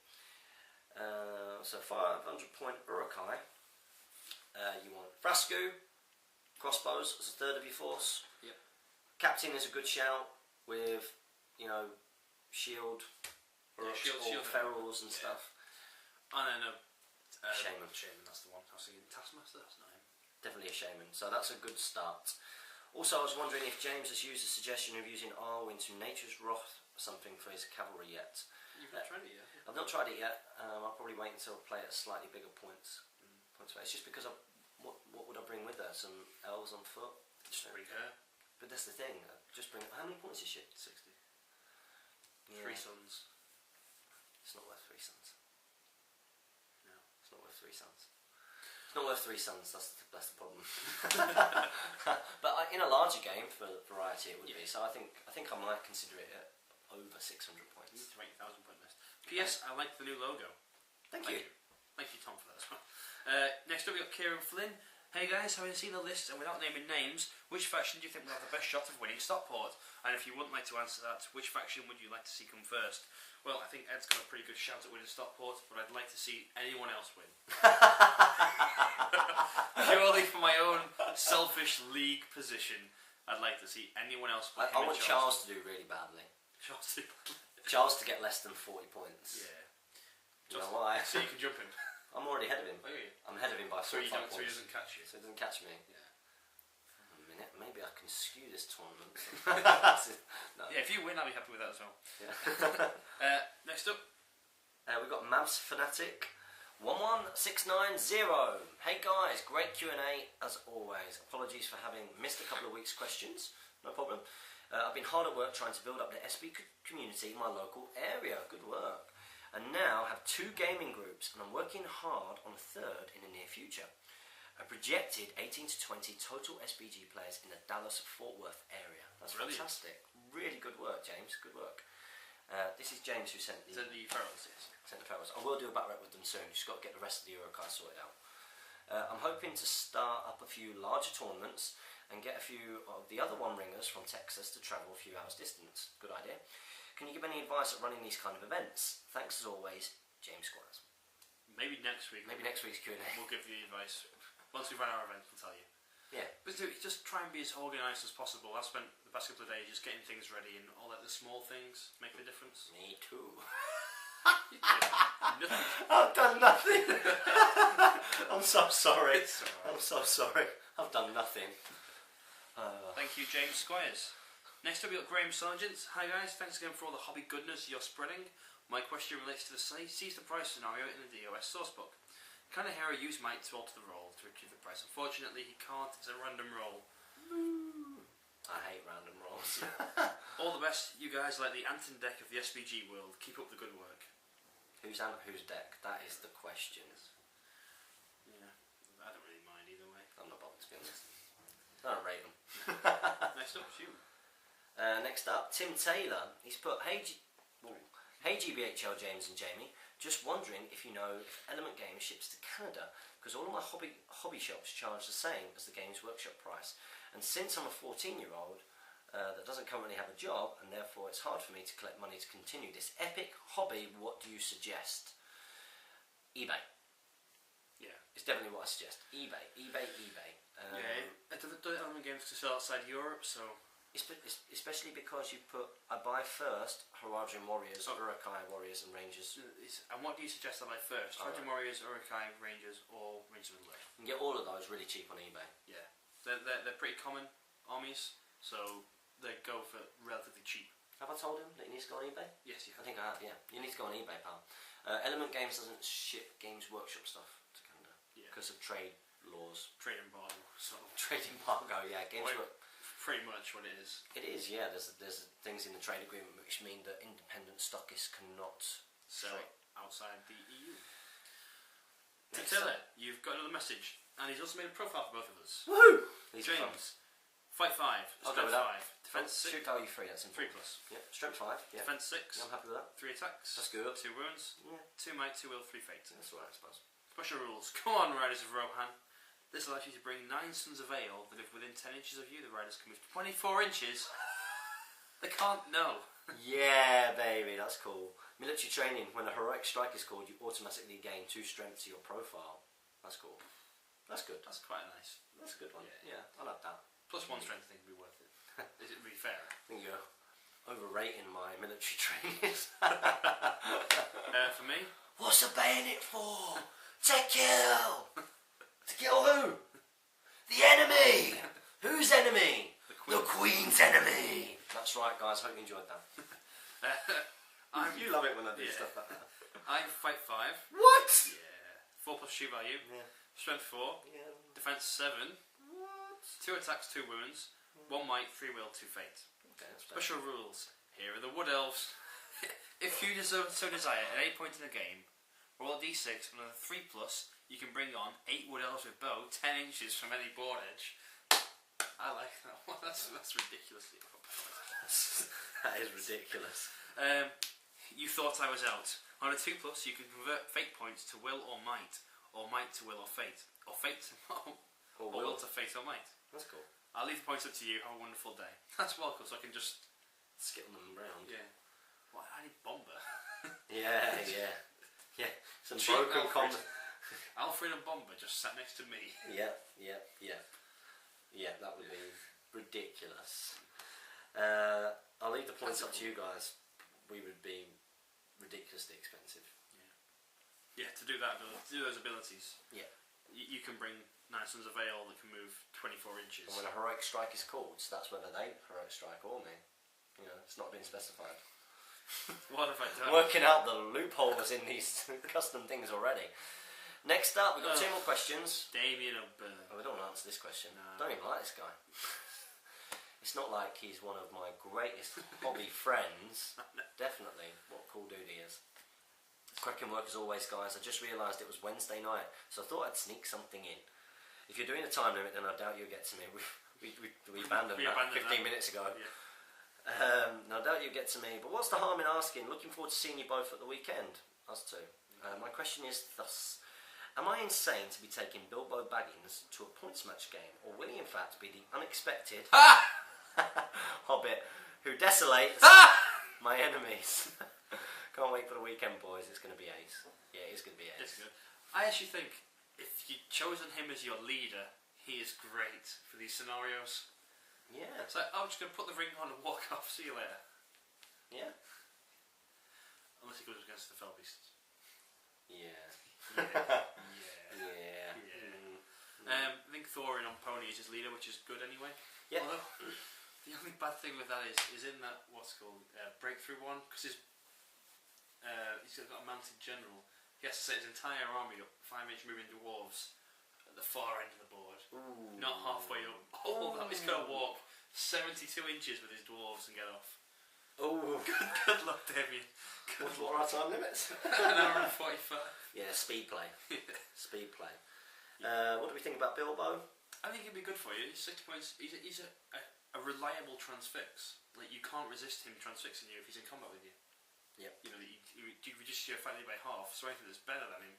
So 500-point Uruk-hai. You want Frasku, crossbows as a third of your force. Yep. Captain is a good shout with, you know, shield, shield ferals and stuff. And then Shaman. Shaman, that's the one. I was thinking Taskmaster, that's not him. Definitely a Shaman, so that's a good start. Also, I was wondering if James has used the suggestion of using Arwen to Nature's Wrath or something for his cavalry yet. You've not tried it yet? I've not tried it yet. I'll probably wait until I play at slightly bigger points. It's just because what would I bring with her? Some elves on foot? Just bring her. But that's the thing. Just bring. How many points is she? 60. Yeah. 3 sons. It's not worth 3 sons. No. It's not worth 3 sons. It's not worth 3 sons. That's the problem. But in a larger game, for variety, it would be. So I think I might consider it at over 600 points. points. You need to make your 1,000 point list. P.S. I like the new logo. Thank you. Thank you, Tom, for that as well. Next up, we got Kieran Flynn. Hey guys, having seen the list and without naming names, which faction do you think will have the best shot of winning Stockport? And if you wouldn't like to answer that, which faction would you like to see come first? Well, I think Ed's got a pretty good shout at winning Stockport, but I'd like to see anyone else win. Purely for my own selfish league position, I'd like to see anyone else win. I want Charles to do really badly. Charles to get less than 40 points. Yeah. You know why? So you can jump him. I'm already ahead of him. Oh, yeah. I'm ahead of him by 45 points. So he doesn't catch you. So he doesn't catch me. Yeah. A minute, maybe I can skew this tournament. No. Yeah, if you win, I'll be happy with that as well. Yeah. Next up. We've got Mavs Fanatic 11690. Hey guys, great Q&A as always. Apologies for having missed a couple of weeks' questions. No problem. I've been hard at work trying to build up the SB community in my local area. Good work. And now have 2 gaming groups, and I'm working hard on a 3rd in the near future. A projected 18 to 20 total SBG players in the Dallas-Fort Worth area. That's brilliant. Fantastic. Really good work, James. Good work. This is James who sent the Ferals, yes. Sent the Ferals. I will do a back rep with them soon. Just got to get the rest of the Eurocar sorted out. I'm hoping to start up a few larger tournaments and get a few of the other one-ringers from Texas to travel a few hours distance. Good idea. Can you give any advice at running these kind of events? Thanks as always, James Squires. Maybe next week. Maybe next week's Q&A. We'll give you the advice. Once we've run our event, we'll tell you. Yeah. But just try and be as organised as possible. I've spent the past couple of days just getting things ready, and all that the small things make the difference. Me too. Nothing. I've done nothing. I'm so sorry. It's alright. I'm so sorry. I've done nothing. Thank you, James Squires. Next up, we've got Graham Sargent. Hi guys, thanks again for all the hobby goodness you're spreading. My question relates to the seize the price scenario in the DOS sourcebook. Can a hero use might to alter the roll to achieve the price? Unfortunately, he can't. It's a random roll. I hate random rolls. All the best, you guys, like the Anton deck of the SBG world. Keep up the good work. Who's deck? That is the question. Yeah, I don't really mind either way. I'm not bothered, to be honest. I don't rate them. Next up, it's you. Next up, Tim Taylor. He's put, hey GBHL James and Jamie, just wondering if you know if Element Games ships to Canada, because all of my hobby shops charge the same as the Games Workshop price. And since I'm a 14-year-old that doesn't currently have a job, and therefore it's hard for me to collect money to continue this epic hobby, what do you suggest? eBay. Yeah. It's definitely what I suggest. eBay. The Element Games to sell outside Europe, so... Especially because you put, I buy first Horizon Warriors, Urukai Warriors and Rangers. And what do you suggest I buy first? Horizon Warriors, Urukai, Rangers, or Rangers of the Middle Earth? You can get all of those really cheap on eBay. Yeah. They're pretty common armies, so they go for relatively cheap. Have I told him that he needs to go on eBay? Yes, you have. I think I have, yeah. You need to go on eBay, pal. Element Games doesn't ship Games Workshop stuff to Canada because of trade laws. Trade embargo. So. Trade embargo, yeah. Games Workshop. Pretty much what it is. It is, yeah. There's things in the trade agreement which mean that independent stockists cannot sell outside the EU. Taylor, you've got another message, and he's also made a profile for both of us. Woohoo! James, fight 5, I'll go with strength 5, that. defense 6, shoot value 3. That's 3 plus. Yeah, strength 5. Yeah. Defense 6. Yeah, I'm happy with that. 3 attacks. That's good. 2 wounds. Yeah. 2 might, 2 will, 3 fate. That's alright, I suppose. Special rules. Come on, Riders of Rohan. This allows you to bring 9 Sons of Ale that if within 10 inches of you, the riders can move 24 inches. They can't know. Yeah, baby, that's cool. Military training. When a heroic strike is called, you automatically gain 2 strength to your profile. That's cool. That's good. That's quite nice. That's a good one. Yeah, I like that. Plus 1 strength, I think would be worth it. Is it really fair? I think you're overrating my military training. For me? What's a bayonet for? To kill! To kill who? The enemy! Whose enemy? The Queen's enemy! That's right, guys. Hope you enjoyed that. You love it when I do stuff like that. I'm fight 5. What? Yeah. 4 plus shoot value. Yeah. Strength 4. Yeah. Defense 7. What? 2 attacks, 2 wounds. 1 might, 3 will, 2 fate. Okay, that's Special rules. Here are the Wood Elves. If you so desire, at any point in the game, roll a d6 with a 3 plus. You can bring on 8 Wood Elves with bow 10 inches from any board edge. I like that one. That's ridiculously That is ridiculous. You thought I was out. On a 2+, you can convert fate points to will or might to will or fate, or fate or will to fate or might. That's cool. I'll leave the points up to you. Have a wonderful day. That's welcome, so I can just skip them around. Yeah. What? I need Bomber. Yeah. Some broken combat. Alfred and Bomber just sat next to me. Yeah. That would be ridiculous. I'll leave the points up to you guys. We would be ridiculously expensive. Yeah, to do that, to do those abilities. Yeah. You can bring 9 Sons of Ale that can move 24 inches. And when a heroic strike is called, so that's whether they heroic strike or me. It's not been specified. What have I done? Working out the loopholes in these custom things already. Next up, we've got 2 more questions. Damien O'Byrne. Oh, we don't want to answer this question. No. Don't even like this guy. It's not like he's one of my greatest hobby friends. Definitely what cool dude he is. Cracking work as always, guys. I just realised it was Wednesday night, so I thought I'd sneak something in. If you're doing a time limit, then I doubt you'll get to me. We abandoned that 15 minutes ago. Yeah. I doubt you'll get to me, but what's the harm in asking? Looking forward to seeing you both at the weekend. Us two. My question is thus. Am I insane to be taking Bilbo Baggins to a points match game, or will he in fact be the unexpected Hobbit who desolates my enemies? Can't wait for the weekend, boys. It's going to be ace. Yeah, it's going to be ace. It's good. I actually think if you'd chosen him as your leader, he is great for these scenarios. Yeah. It's like, I'm just going to put the ring on and walk off. See you later. Yeah. Unless he goes against the Fell Beasts. Yeah. I think Thorin on Pony is his leader, which is good anyway. Yeah. Although, the only bad thing with that is in that, what's it called, breakthrough one, because he's got a mounted general. He has to set his entire army up 5-inch moving dwarves at the far end of the board. Ooh. Not halfway up. Oh, that he's going to walk 72 inches with his dwarves and get off. Oh, Good luck, Damien. what are our time limits? An hour and 45. Yeah, speed play. Speed play. What do we think about Bilbo? I think it'd be good for you. He's 6 points. He's a reliable transfix. Like, you can't resist him transfixing you if he's in combat with you. Yep. You reduce your family by half, so anything that's better than him,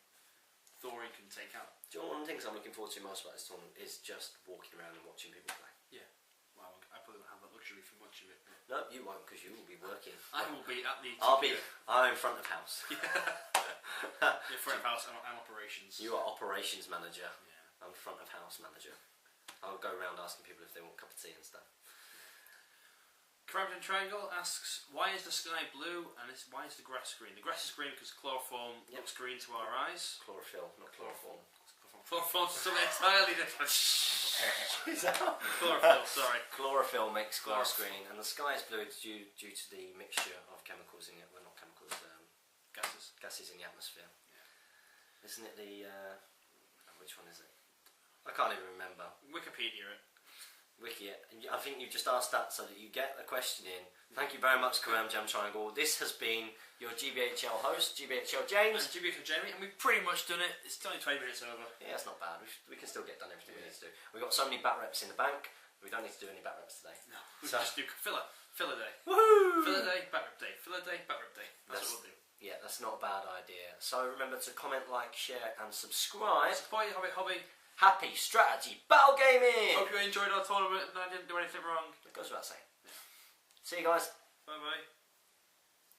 Thorin can take out. Do you know one of the things I'm looking forward to most about this tournament is just walking around and watching people play? Yeah. Well, I probably won't have that luxury for much of it. But No, you won't, because you will be working. I will be at the... I'm front of house. Yeah, front of house and operations. You are operations manager. Yeah. I'm front of house manager. I'll go around asking people if they want a cup of tea and stuff. Crampton Triangle asks, why is the sky blue and why is the grass green? The grass is green because chloroform looks green to our eyes. Chlorophyll, not chloroform. Chloroform's something entirely different. Is that? Chlorophyll, sorry. Chlorophyll makes grass green, and the sky is blue due to the mixture of chemicals in it. Well, not chemicals, gases in the atmosphere. Yeah. Isn't it the... which one is it? I can't even remember. Wikipedia it. Wiki it. And I think you've just asked that so that you get a question in. Thank you very much, Karam Jam Triangle. This has been your GBHL host, GBHL James. And GBHL Jamie, and we've pretty much done it. It's only 20 minutes over. Yeah, it's not bad. We can still get done everything we need to do. We've got so many bat reps in the bank, we don't need to do any bat reps today. No, we just do filler day. Woohoo! Filler day, bat rep day. Filler day, bat rep day. That's what we'll do. Yeah, that's not a bad idea. So remember to comment, like, share and subscribe. Support your hobby. Happy strategy battle gaming! Hope you enjoyed our tournament and I didn't do anything wrong. It goes without saying. See you guys. Bye bye.